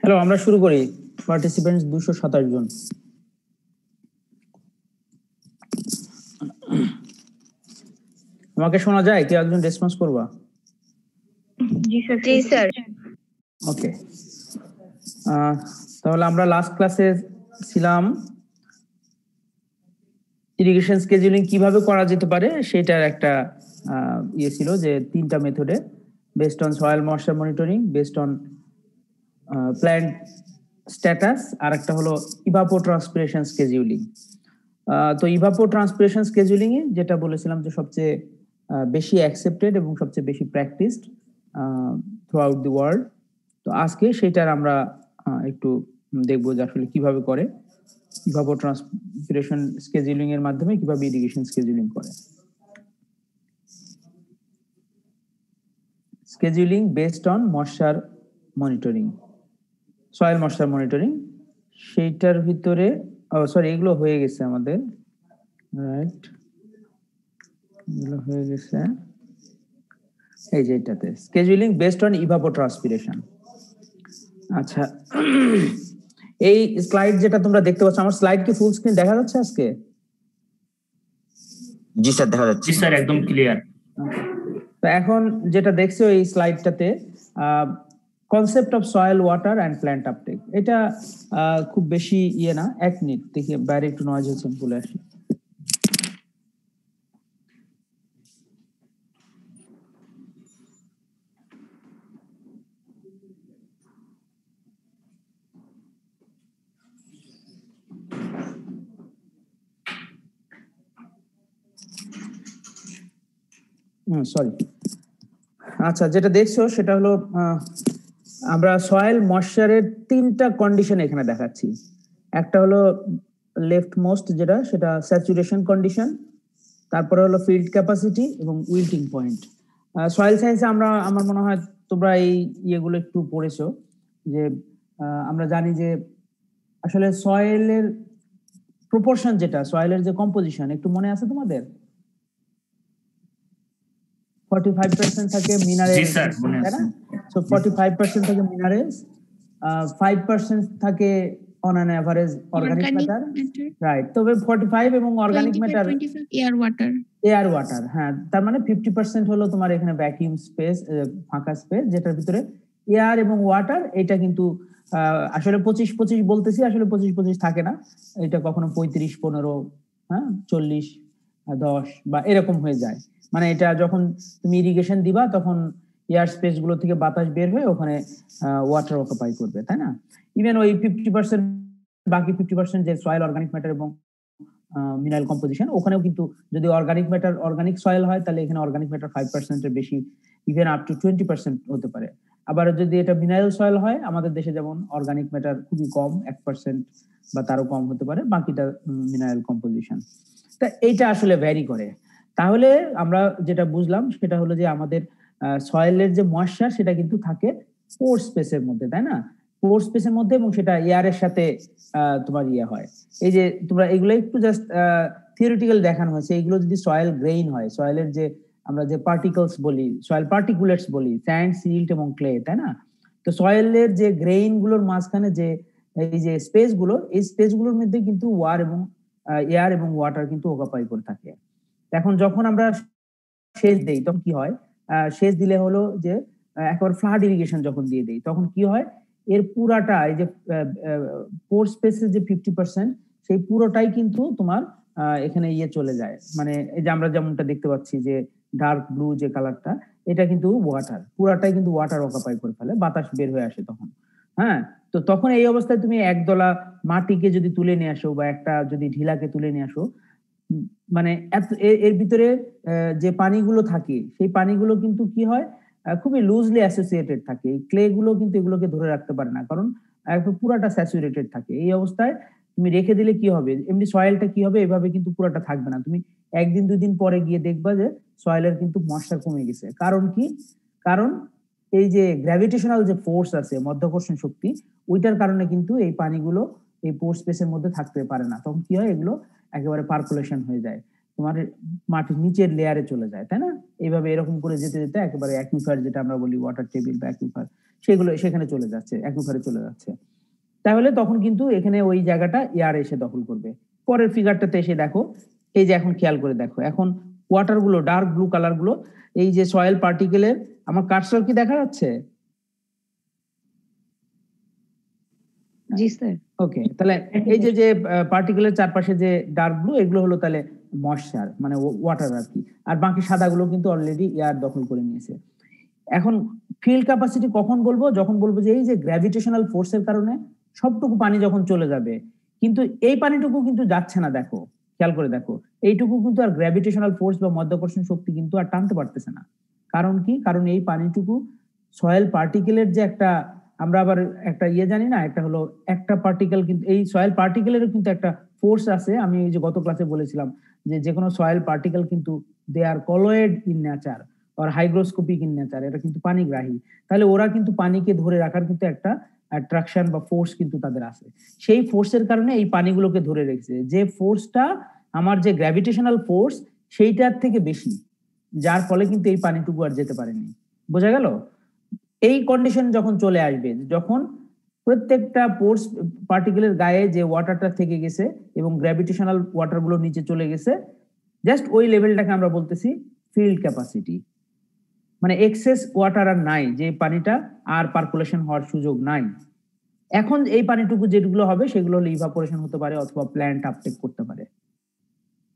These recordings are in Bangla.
হ্যালো, আমরা শুরু করি। পার্টিসিপেন্টস 227 জন। আমাকে শোনা যায়? কেউ একজন রেসপন্স করবা? জি স্যার। ওকে, তাহলে আমরা লাস্ট ক্লাসে ছিলাম ইরিগেশন স্কেজুলিং কিভাবে করা যেতে পারে সেটার একটা ইয়ে ছিল যে তিনটা মেথডে, based on soil moisture monitoring, based on plant status, আর একটা হলো ইভাপোট্রান্সপিরেশন স্কেজুলিং। তো ইভাপোট্রান্সপিরেশন স্কেজুলিং এ যেটা বলেছিলাম যে সবচেয়ে বেশি অ্যাকসেপ্টেড এবং সবচেয়ে বেশি practised through out the world. তো আজকে সেটার আমরা একটু দেখবো যে আসলে কিভাবে করে ইভাপোট্রান্সপিরেশন স্কেজুলিং এর মাধ্যমে কিভাবে ইরিগেশন স্কেজুলিং করে। Scheduling based on moisture monitoring, soil moisture monitoring, সেইটার ভিতরে সরি এগুলো হয়ে গেছে আমাদের, রাইট? এগুলো হয়ে গেছে এই যে এটাতে স্কেজুলিং বেসড অন ইভাপোট্রান্সপিরেশন। আচ্ছা, এই স্লাইড যেটা তোমরা দেখতে পাচ্ছ, আমার স্লাইড কি ফুল স্ক্রিন দেখা যাচ্ছে আজকে? জি স্যার, দেখা যাচ্ছে। জি স্যার, একদম ক্লিয়ার। তো এখন যেটা দেখছো এই স্লাইডটাতে concept of soil water and plant uptake, এটা খুব বেশি ইয়ে না। 1 মিনিট দেখি বাইরে একটু নয়েজ হচ্ছে, বলে আসি। সরি। আচ্ছা, যেটা দেখছো সেটা হলো আমরা সয়েল ময়েশ্চারের তিনটা কন্ডিশন এখানে দেখাচ্ছি। একটা হলো লেফট মোস্ট যেটা, সেটা স্যাচুরেশন কন্ডিশন, তারপরে হলো ফিল্ড ক্যাপাসিটি এবং উইল্টিং পয়েন্ট। সয়েল সায়েন্সে আমার মনে হয় তোমরা এই ইয়েগুলো একটু পড়েছো, যে আমরা জানি যে আসলে সয়েলের প্রপোর্শন যেটা, সয়েলের যে কম্পোজিশন, একটু মনে আছে তোমাদের? 45% থাকে মিনারেলস, তাই না? সো 45% থাকে মিনারেলস, 5% থাকে on an average organic matter, right? তবে 45 এবং অর্গানিক ম্যাটার, এয়ার ওয়াটার, হ্যাঁ। তার মানে 50% হলো তোমার এখানে ভ্যাকিউম স্পেস, ফাঁকা স্পেস, যেটার ভিতরে এয়ার এবং ওয়াটার। এটা কিন্তু আসলে 25-25 বলতেছি, আসলে 25-25 থাকে না, এটা কখনো 35-15, হ্যাঁ, 40-10 বা এরকম হয়ে যায়। মানে এটা যখন তুমি ইরিগেশন দিবা তখন এয়ার স্পেস গুলো থেকে বাতাস বের হয়ে ওখানে ওয়াটার অকুপাই করবে, তাই না? ইভেন ওই 50%, বাকি 50% যে সয়েল অর্গানিক ম্যাটার এবং মিনারেল কম্পোজিশন, ওখানেও কিন্তু যদি অর্গানিক ম্যাটার অর্গানিক সয়েল হয় তাহলে এখানে অর্গানিক ম্যাটার 5% এর বেশি, ইভেন আপ টু 20% হতে পারে। আবার যদি এটা মিনারেল সয়েল হয়, আমাদের দেশে যেমন অর্গানিক ম্যাটার খুবই কম, 1% বা তারও কম হতে পারে, বাকিটা মিনারেল কম্পোজিশন। তা এইটা আসলে ভ্যারি করে। তাহলে আমরা যেটা বুঝলাম সেটা হলো যে আমাদের সয়েলের যে ময়েশ্চার সেটা কিন্তু থাকে পোর স্পেসের মধ্যে, তাই না? পোর স্পেসের মধ্যে, এবং সেটা এয়ারের সাথে তোমার ইয়ে হয়। এই যে তোমরা এগুলো একটু জাস্ট থিওরিটিক্যাল দেখানো হয়েছে। এইগুলো যদি সয়েল গ্রেইন হয়, সয়েলের যে আমরা যে পার্টিকলস বলি, সয়েল পার্টিকুলেটস বলি, স্যান্ড, সিল্ট এবং ক্লে, তাই না? তো সয়েলের যে গ্রেইন গুলোর মাঝখানে যে এই যে স্পেস গুলো, এই স্পেস গুলোর মধ্যে কিন্তু এয়ার এবং ওয়াটার কিন্তু অকুপাই করে থাকে। এখন যখন আমরা সেচ দেই তখন কি হয়? সেচ দিলে হলো যে একেবারে ফ্লাড ইরিগেশন যখন দিয়ে দেই তখন কি হয়, এর পুরাটা এই যে পোর স্পেসের যে 50% সেই পুরোটাই কিন্তু তোমার এখানে ইয়ে চলে যায়। মানে এই যে আমরা যেমনটা দেখতে পাচ্ছি যে ডার্ক ব্লু যে কালারটা, এটা কিন্তু ওয়াটার, পুরাটাই কিন্তু ওয়াটার অকুপাই করে ফেলে, বাতাস বের হয়ে আসে তখন। হ্যাঁ, তো তখন এই অবস্থায় তুমি একদলা মাটিকে যদি তুলে নিয়ে আসো বা একটা যদি ঢিলাকে তুলে নিয়ে আসো, মানে এর ভিতরে যে পানিগুলো থাকে সেই পানিগুলো কিন্তু কি হয়, খুবই লুজলি অ্যাসোসিয়েটেড থাকে। এই ক্লে গুলো কিন্তু এগুলোকে ধরে রাখতে পারে না, কারণ পুরাটা স্যাচুরেটেড থাকে। এই অবস্থায় তুমি রেখে দিলে কি হবে, এমনি সয়েলটা কি হবে, এভাবে কিন্তু পুরাটা থাকবে না। তুমি 1-2 দিন পরে গিয়ে দেখবা যে সয়েলের কিন্তু ময়েশ্চার কমে গেছে। কারণ কি? কারণ এই যে গ্র্যাভিটেশনাল যে ফোর্স আছে, মাধ্যাকর্ষণ শক্তি, ওইটার কারণে কিন্তু এই পানিগুলো এই পোর স্পেসের মধ্যে থাকতে পারে না। তখন কি হয়, এগুলো একেবারে পার্কুলেশন হয়ে যায়। তোমার মাটির নিচের লেয়ারে চলে যায়, তাই না? এইভাবে এরকম করে যেতে যেতে একেবারে অ্যাকুইফার, যেটা আমরা বলি ওয়াটার টেবিল বা অ্যাকুইফার, সেগুলো সেখানে চলে যাচ্ছে, অ্যাকুইফারে চলে যাচ্ছে। তাহলে তখন কিন্তু এখানে ওই জায়গাটা এয়ার এসে দখল করবে। পরের ফিগারটাতে এসে দেখো, এই যে এখন খেয়াল করে দেখো, এখন ওয়াটার গুলো, ডার্ক ব্লু কালার গুলো, এই যে সয়েল পার্টিকেলের, আমার কার্সর কি দেখা যাচ্ছে? জি স্যার। ওকে, তাহলে এই যে যে পার্টিকেলের চারপাশে যে ডার্ক ব্লু, এগুলো হলো তাহলে ময়েশ্চার, মানে ওয়াটার আর কি। আর বাকি সাদাগুলো কিন্তু অলরেডি এয়ার দখল করে নিয়েছে। এখন ফিল্ড ক্যাপাসিটি কখন বলবো? যখন বলবো যে এই যে গ্র্যাভিটেশনাল ফোর্সের কারণে সবটুকু পানি যখন চলে যাবে, কিন্তু এই পানিটুকু কিন্তু যাচ্ছে না, দেখো খেয়াল করে দেখো, এইটুকু কিন্তু আর গ্র্যাভিটেশনাল ফোর্স বা মাধ্যাকর্ষণ শক্তি কিন্তু আর টানতে পারতেছে না। কারণ কি? কারণ এই পানিটুকু সয়েল পার্টিকেলের যে একটা, আমরা আবার একটা জানি না, একটা হলো একটা পার্টিকেল, কিন্তু এই সয়েল পার্টিকেলেরও কিন্তু একটা ফোর্স আছে। আমি এই যে গত ক্লাসে বলেছিলাম যে কোনো সয়েল পার্টিকেল কিন্তু they are colloid in nature আর হাইগ্রোস্কোপিক ইন নেচার, এটা কিন্তু পানিগ্রাহী। তাহলে ওরা কিন্তু পানিকে ধরে রাখার কিন্তু একটা অ্যাট্রাকশন বা ফোর্স কিন্তু তাদের আছে। সেই ফোর্সের কারণে এই পানিগুলোকে ধরে রেখেছে, যে ফোর্সটা আমার যে গ্র্যাভিটেশনাল ফোর্স সেইটার থেকে বেশি, যার ফলে কিন্তু এই পানিটুকু আর যেতে পারেনি। বোঝা গেল? এই কন্ডিশন যখন চলে আসবে, যখন প্রত্যেকটা পোর্স পার্টিকেলের গায়ে যে ওয়াটারটা থেকে গেছে এবং গ্র্যাভিটেশনাল ওয়াটারগুলো নিচে চলে গেছে, জাস্ট ওই লেভেলটাকে আমরা বলতেছি ফিল্ড ক্যাপাসিটি। মানে এক্সেস ওয়াটার আর নাই, যে পানিটা আর পার্কুলেশন হওয়ার সুযোগ নাই। এখন এই পানিটুকু যেগুলো হবে সেগুলো হলো ইভাপোরেশন হতে পারে অথবা প্ল্যান্ট আপটেক করতে পারে।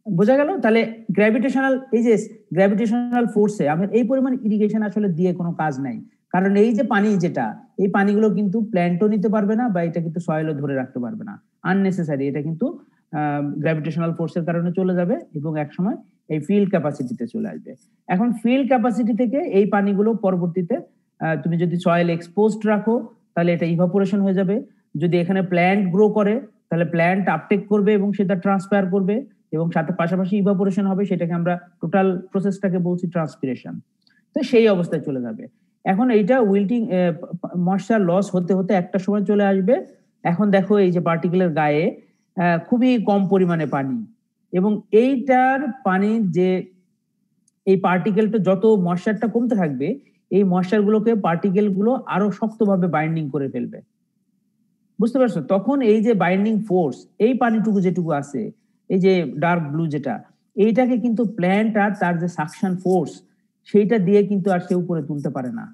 বোঝা গেল? তাহলে গ্র্যাভিটেশনাল, এই যে গ্র্যাভিটেশনাল ফোর্সে আমার এই পরিমাণ ইরিগেশন আসলে দিয়ে কোনো কাজ নাই। কারণ এই যে পানি, যেটা এই পানিগুলো কিন্তু প্ল্যান্টও নিতে পারবে না, বা এটা কিন্তু সয়েলও ধরে রাখতে পারবে না, আননেসেসারি। এটা কিন্তু গ্র্যাভিটেশনাল ফোর্সের কারণে চলে যাবে এবং একসময় এই ফিল্ড ক্যাপাসিটিতে চলে আসবে। এখন ফিল্ড ক্যাপাসিটি থেকে এই পানিগুলো পরবর্তীতে তুমি যদি সয়েল এক্সপোজড রাখো তাহলে এটা ইভাপোরেশন হয়ে যাবে। যদি এখানে প্ল্যান্ট গ্রো করে তাহলে প্ল্যান্ট আপটেক করবে এবং সেটা ট্রান্সফার করবে, এবং সাথে পাশাপাশি ইভাপোরেশন হবে, সেটাকে আমরা টোটাল প্রসেসটাকে বলছি ট্রান্সপিরেশন। তো সেই অবস্থায় চলে যাবে। এখন এইটা উইল্টিং, ময়েশ্চার লস হতে হতে একটা সময় চলে আসবে। এখন দেখো এই যে পার্টিকেলের গায়ে খুবই কম পরিমাণে পানি, এবং এইটার পানির যে এই পার্টিকেলটা, যত ময়েশ্চারটা কমতে থাকবে এই ময়েশ্চার গুলোকে পার্টিকেল গুলো আরো শক্তভাবে বাইন্ডিং করে ফেলবে। বুঝতে পারছো? তখন এই যে বাইন্ডিং ফোর্স, এই পানিটুকু যেটুকু আছে, এই যে ডার্ক ব্লু যেটা, এইটাকে কিন্তু প্ল্যান্ট আর তার যে সাকশন ফোর্স সেইটা দিয়ে কিন্তু আর সে উপরে তুলতে পারে না।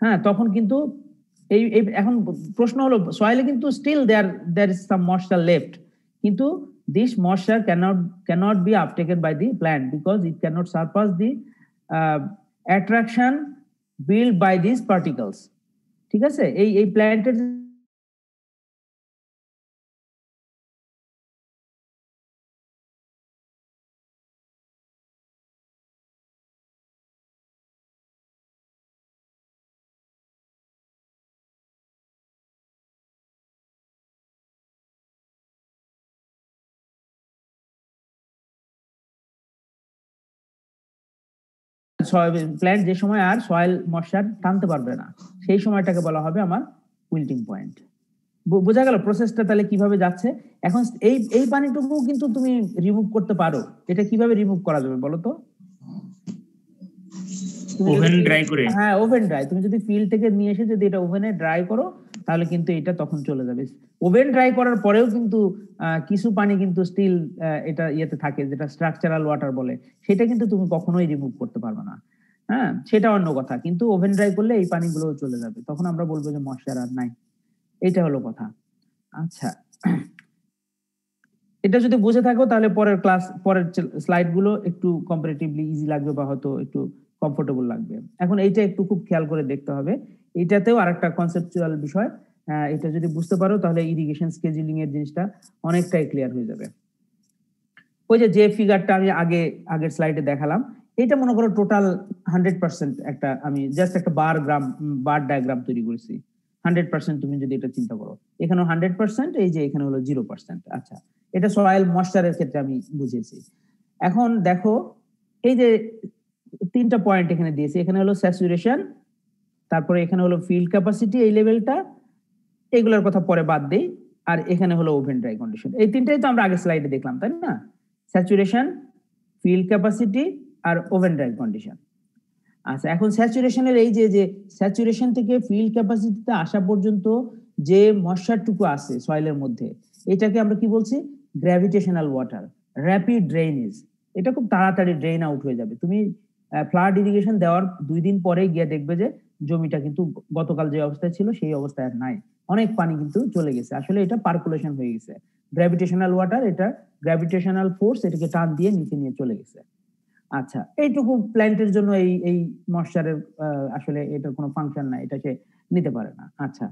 হ্যাঁ, তখন কিন্তু এই এখন প্রশ্ন হলো, সয়েলে কিন্তু still there is some moisture left, কিন্তু this moisture cannot be uptaken by the plant because it cannot surpass the attraction built by these particles. ঠিক আছে? এই প্ল্যান্টের প্ল্যান্ট যে সময় আর সয়েল ময়েশ্চার টানতে পারবে না, সেই সময়টাকে বলা হবে আমার উইল্টিং পয়েন্ট। বোঝা গেল প্রসেসটা তাহলে কিভাবে যাচ্ছে? এখন এই পানিটুকু কিন্তু তুমি রিমুভ করতে পারো। এটা কিভাবে রিমুভ করা যাবে বলো তো? ওভেন ড্রাই করে। হ্যাঁ, ওভেন ড্রাই। তুমি যদি ফিল্ড থেকে নিয়ে এসে যদি এটা ওভেনে ড্রাই করো তাহলে কিন্তু এটা তখন চলে যাবে। ওভেন ড্রাই করার পরেও কিন্তু কিছু পানি কিন্তু স্টিল এটা ইয়েতে থাকে, যেটা স্ট্রাকচারাল ওয়াটার বলে, সেটা কিন্তু তুমি কখনোই রিমুভ করতে পারবে না। হ্যাঁ, সেটা অন্য কথা, কিন্তু ওভেন ড্রাই করলে এই পানিগুলো চলে যাবে, তখন আমরা বলবো যে ময়েশ্চার আর নাই। এইটা হলো কথা। আচ্ছা, এটা যদি বুঝে থাকো তাহলে পরের স্লাইড গুলো একটু কম্পারেটিভলি ইজি লাগবে বা হয়তো একটু কমফোর্টেবল লাগবে। এখন এইটা একটু খুব খেয়াল করে দেখতে হবে, এটাতেও আরেকটা কনসেপচুয়াল বিষয়। এটা যদি বুঝতে পারো তাহলে ইরিগেশন স্কেজুলিং এর জিনিসটা অনেকটাই ক্লিয়ার হয়ে যাবে। ওই যে ফিগারটা আমি আগের স্লাইডে দেখালাম, এটা মনে করো টোটাল 100% একটা, আমি জাস্ট একটা বার ডায়াগ্রাম তৈরি করেছি। 100% তুমি যদি এটা চিন্তা করো, এখানে 100%, এই যে এখানে হলো 0%। আচ্ছা, এটা সয়েল ময়েশ্চারের ক্ষেত্রে আমি বুঝিয়েছি। এখন দেখো এই যে 3টা পয়েন্ট এখানে দিয়েছি, এখানে হলো স্যাচুরেশন, তারপরে এখানে হলো ফিল্ড ক্যাপাসিটি, এই লেভেলটা, এগুলোর কথা পরে বাদ দেই, আর এখানে হলো ওভেন ড্রাই কন্ডিশন। এই তিনটাই তো আমরা আগের স্লাইডে দেখলাম, তাই না? স্যাচুরেশন, ফিল্ড ক্যাপাসিটি আর ওভেন ড্রাই কন্ডিশন। আচ্ছা, এখন স্যাচুরেশনের এই যে স্যাচুরেশন থেকে ফিল্ড ক্যাপাসিটিতে আসা পর্যন্ত যে ময়শ্চারটুকু আছে সয়েলের মধ্যে, এটাকে আমরা কি বলছি? Gravitational water, rapid drainage. এটা খুব তাড়াতাড়ি ড্রেন আউট হয়ে যাবে। তুমি ফ্লাড ইরিগেশন দেওয়ার 2 দিন পরে গিয়ে দেখবে যে জমিটা কিন্তু গতকাল যে অবস্থায় ছিল সেই অবস্থায় আর নাই, অনেক পানি কিন্তু চলে গেছে। আসলে এটা পার্কুলেশন হয়ে গেছে। গ্র্যাভিটেশনাল ওয়াটার, এটা গ্র্যাভিটেশনাল ফোর্স এটাকে টান দিয়ে নিচে নিয়ে চলে গেছে। আচ্ছা, এইটুকু প্ল্যান্টের জন্য এই ময়শ্চারের আসলে এটার কোনো ফাংশন নাই, এটাকে নিতে পারে না। আচ্ছা,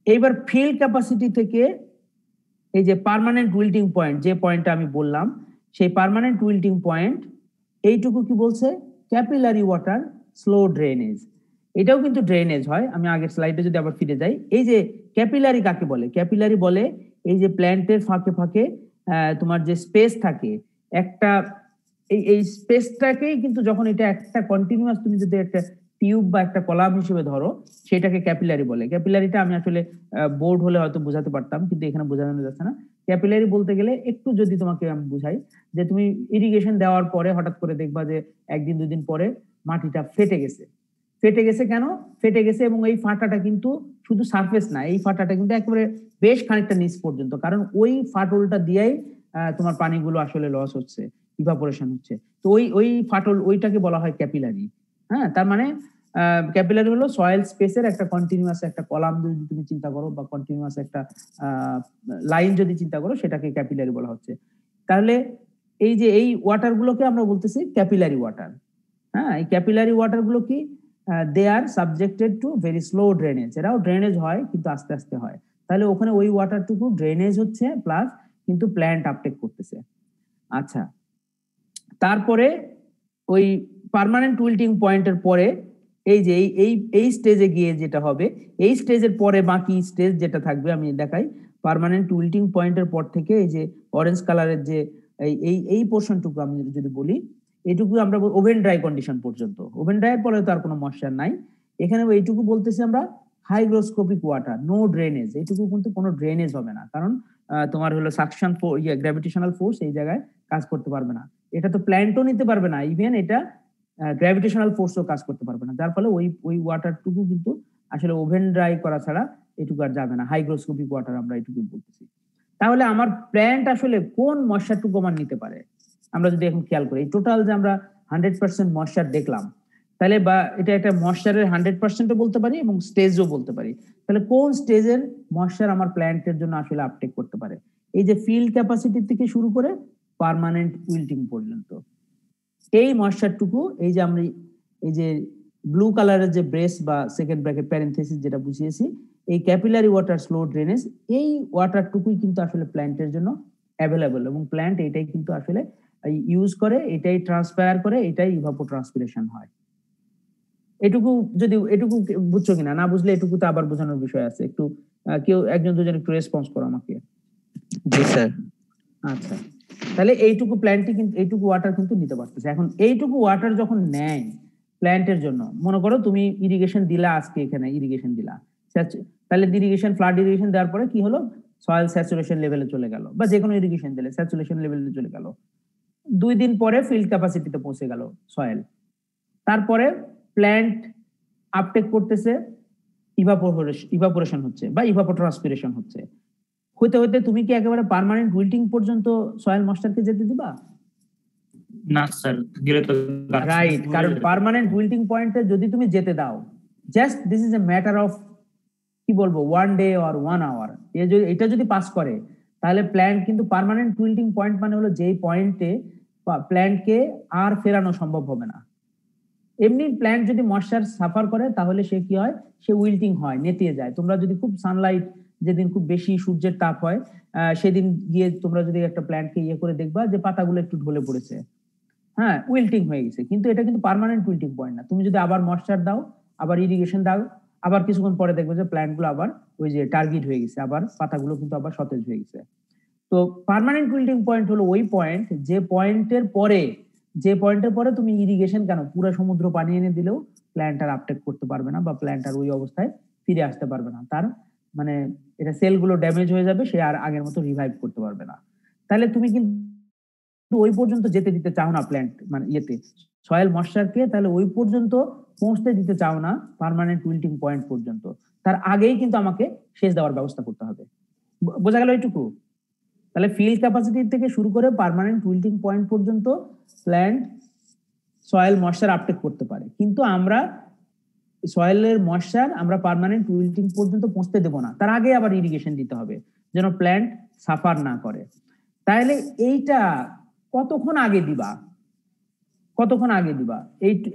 এইবার ফিল্ড ক্যাপাসিটি থেকে এই যে পার্মানেন্ট উইল্টিং পয়েন্ট, যে পয়েন্টটা আমি বললাম, সেই পার্মানেন্ট উইল্টিং পয়েন্ট এইটুকু কি বলছে? Capillary water slow drainage. এটাও কিন্তু ড্রেনেজ হয়। আমি আগের স্লাইডে যদি আবার ফিরে যাই, এই যে ক্যাপিলারি কাকে বলে? ক্যাপিলারি বলে এই যে প্ল্যান্টের ফাঁকে ফাঁকে তোমার যে স্পেস থাকে, একটা এই স্পেসটাকেই কিন্তু যখন এটা একটা কন্টিনিউয়াস, তুমি যদি একটা টিউব বা একটা কলাম হিসেবে ধরো, সেটাকে ক্যাপিলারি বলে। ক্যাপিলারিটা আমি আসলে বোর্ড হলে হয়তো বোঝাতে পারতাম, কিন্তু এখানে বোঝানো যাচ্ছে না। ক্যাপিলারি বলতে গেলে একটু যদি তোমাকে আমি বুঝাই, যে তুমি ইরিগেশন দেওয়ার পরে হঠাৎ করে দেখবা যে 1 দিন 2 দিন পরে মাটিটা ফেটে গেছে। ফেটে গেছে কেন? ফেটে গেছে, এবং এই ফাটাটা কিন্তু শুধু সারফেস না, এই ফাটাটা কিন্তু একেবারে বেশ খানিকটা নিচ পর্যন্ত, কারণ ওই ফাটলটা দিয়েই তোমার পানিগুলো আসলে লস হচ্ছে, ইভাপোরেশন হচ্ছে। তো ওই ফাটল, ওইটাকে বলা হয় ক্যাপিলারি। হ্যাঁ, তার মানে ক্যাপিলারি হলো সয়েল স্পেসের একটা কন্টিনিউয়াস একটা কলাম যদি তুমি চিন্তা করো, বা কন্টিনিউয়াস একটা লাইন যদি চিন্তা করো, সেটাকে ক্যাপিলারি বলা হচ্ছে। তাহলে এই যে এই ওয়াটার গুলোকে আমরা বলতেছি ক্যাপিলারি ওয়াটার। হ্যাঁ, এই ক্যাপিলারি ওয়াটার গুলো কি, they are subjected to very slow drainage. এরাও ড্রেনেজ হয়, কিন্তু আস্তে আস্তে হয়। তাহলে ওখানে ওই ওয়াটারটুকু ড্রেনেজ হচ্ছে, প্লাস কিন্তু প্ল্যান্ট আপটেক করতেছে। আচ্ছা, তারপরে ওই পার্মানেন্ট উইল্টিং পয়েন্টের পরে এই যে এই স্টেজে গিয়ে যেটা হবে, এই স্টেজের পরে বাকি স্টেজ যেটা থাকবে আমি দেখাই। পার্মানেন্ট উইল্টিং পয়েন্টের পর থেকে এই যে অরেঞ্জ কালারের যে এই পোর্শনটুকু আমি যদি বলি, এইটুকু আমরা ওভেন ড্রাই কন্ডিশন পর্যন্ত। ওভেন ড্রাইয়ের পরে তো আর কোনো ময়শ্চার নাই। এখানে এইটুকু বলতেছি আমরা হাইগ্রোস্কোপিক ওয়াটার, নো ড্রেনেজ। এইটুকু কিন্তু কোনো ড্রেনেজ হবে না, কারণ তোমার হলো সাকশন গ্র্যাভিটেশনাল ফোর্স এই জায়গায় কাজ করতে পারবে না। এটা তো প্ল্যান্টও নিতে পারবে না, ইভেন এটা গ্র্যাভিটেশনাল ফোর্সও কাজ করতে পারবে না, যার ফলে ওই ওয়াটারটুকু কিন্তু আসলে ওভেন ড্রাই করা ছাড়া এটুকু আর যাবে না। হাইগ্রোস্কোপিক ওয়াটার আমরা এটুকু বলতেছি। তাহলে আমার প্ল্যান্ট আসলে কোন ময়শ্চারটুকু আমার নিতে পারে? আমরা যদি এখন খেয়াল করি, টোটাল যে আমরা 100% ময়শ্চার দেখলাম, তাহলে বা এটা একটা ময়শ্চারের 100%ও বলতে পারি এবং স্টেজও বলতে পারি। তাহলে কোন স্টেজের ময়শ্চার আমার প্ল্যান্টের জন্য আসলে আপটেক করতে পারে? এই যে ফিল্ড ক্যাপাসিটি থেকে শুরু করে পার্মানেন্ট উইল্টিং পর্যন্ত এই ময়শ্চারটুকু, এই যে আমরা এই যে ব্লু কালারের যে ব্রেস বা সেকেন্ড ব্র্যাকেট প্যারেনথেসিস যেটা বুঝিয়েছি, এই ক্যাপিলারি ওয়াটার স্লো ড্রেনেজ, এই ওয়াটারটুকুই কিন্তু আসলে প্ল্যান্টের জন্য অ্যাভেলেবল, এবং প্ল্যান্ট এটাই কিন্তু আসলে ইউজ করে, এটাই ট্রান্সফার করে, এটাই ইভাপোট্রান্সপিরেশন হয়। এটুকু বুঝছো কিনা? না বুঝলে এটুকু তো আবার বোঝানোর বিষয় আছে। একটু কেউ একজন দুজন একটু রেসপন্স করো আমাকে। জি স্যার। আচ্ছা, তাহলে এইটুকু প্ল্যান্টই কিন্তু এইটুকু ওয়াটার কিন্তু নিতে পারতেছে। এখন এইটুকু ওয়াটার যখন নেয় প্ল্যান্টের জন্য, মনে করো তুমি ইরিগেশন দিলা, আজকে এখানে ইরিগেশন দিলা, তাহলে ইরিগেশন, ফ্লাড ইরিগেশন দেওয়ার পরে কি হলো? সয়েল স্যাচুরেশন লেভেলে চলে গেল, বা যে কোনো ইরিগেশন দিলে স্যাচুরেশন লেভেলে চলে গেল। 2 দিন পরে ফিল্ড ক্যাপাসিটিতে পৌঁছে গেল সয়েল। তারপরে প্ল্যান্ট আপটেক করতেছে, ইভাপোরেশন হচ্ছে বা ইভাপোট্রান্সপিরেশন হচ্ছে। হইতে হইতে তুমি কি একেবারে পার্মানেন্ট উইল্টিং পর্যন্ত সয়েল ময়শ্চারকে যেতে দিবা? না স্যার, গেলে তো রাইট, কারণ পার্মানেন্ট উইল্টিং পয়েন্টে যদি তুমি যেতে দাও, just this is a matter of কি বলবো 1 ডে অর 1 আওয়ার, এটা যদি পাস করে, তাহলে প্ল্যান্ট কিন্তু পার্মানেন্ট উইল্টিং পয়েন্ট মানে হলো যেই পয়েন্টে প্ল্যান্টকে আর ফেরানো সম্ভব হবে না। এমনি প্ল্যান্ট যদি ময়শ্চার সাফার করে, তাহলে সে কি হয়? সে উইল্টিং হয়, নেতিয়ে যায়। তোমরা যদি খুব সানলাইট, যেদিন খুব বেশি সূর্যের তাপ হয়, সেদিন গিয়ে তোমরা যদি একটা প্ল্যান্টকে ইয়ে করে দেখবা যে পাতাগুলো একটু ঢলে পড়েছে, হ্যাঁ, উইল্টিং হয়ে গেছে। কিন্তু এটা কিন্তু পার্মানেন্ট উইল্টিং পয়েন্ট না। তুমি যদি আবার ময়শ্চার দাও, আবার ইরিগেশন দাও, আবার কিছুক্ষণ পরে দেখবে যে প্ল্যান্টগুলো আবার ওই যে টার্গেট হয়ে গেছে, আবার পাতাগুলো কিন্তু আবার সতেজ হয়ে গেছে। তো পার্মানেন্ট উইল্টিং পয়েন্ট হলো ওই পয়েন্ট, যে পয়েন্টের পরে তুমি ইরিগেশন কেন পুরো সমুদ্র পানি এনে দিলেও প্ল্যান্ট আর আপটেক করতে পারবে না, বা প্ল্যান্ট আর ওই অবস্থায় ফিরে আসতে পারবে না। তার মানে এটা সেলগুলো ড্যামেজ হয়ে যাবে, সে আর আগের মতো রিভাইভ করতে পারবে না। তাহলে তুমি কিন্তু ওই পর্যন্ত যেতে দিতে চাও না প্ল্যান্ট মানে ইয়েতে সয়েল ময়েশ্চারকে, তাহলে ওই পর্যন্ত পৌঁছতে দিতে চাও না পার্মানেন্ট উইল্টিং পয়েন্ট পর্যন্ত, তার আগেই কিন্তু আমাকে সেচ দেওয়ার ব্যবস্থা করতে হবে। বোঝা গেল এইটুকু? তাহলে ফিল্ড ক্যাপাসিটি থেকে শুরু করে পার্মানেন্ট উইল্টিং পয়েন্ট পর্যন্ত প্ল্যান্ট সয়েল ময়েশ্চার আপটেক করতে পারে, কিন্তু আমরা সয়েলের ময়েশ্চার আমরা পার্মানেন্ট উইল্টিং পর্যন্ত পৌঁছতে দেবো না, তার আগে আবার ইরিগেশন দিতে হবে যেন প্ল্যান্ট সাফার না করে। তাহলে এইটা কতক্ষণ আগে দিবা, কতক্ষণ আগে দিবা?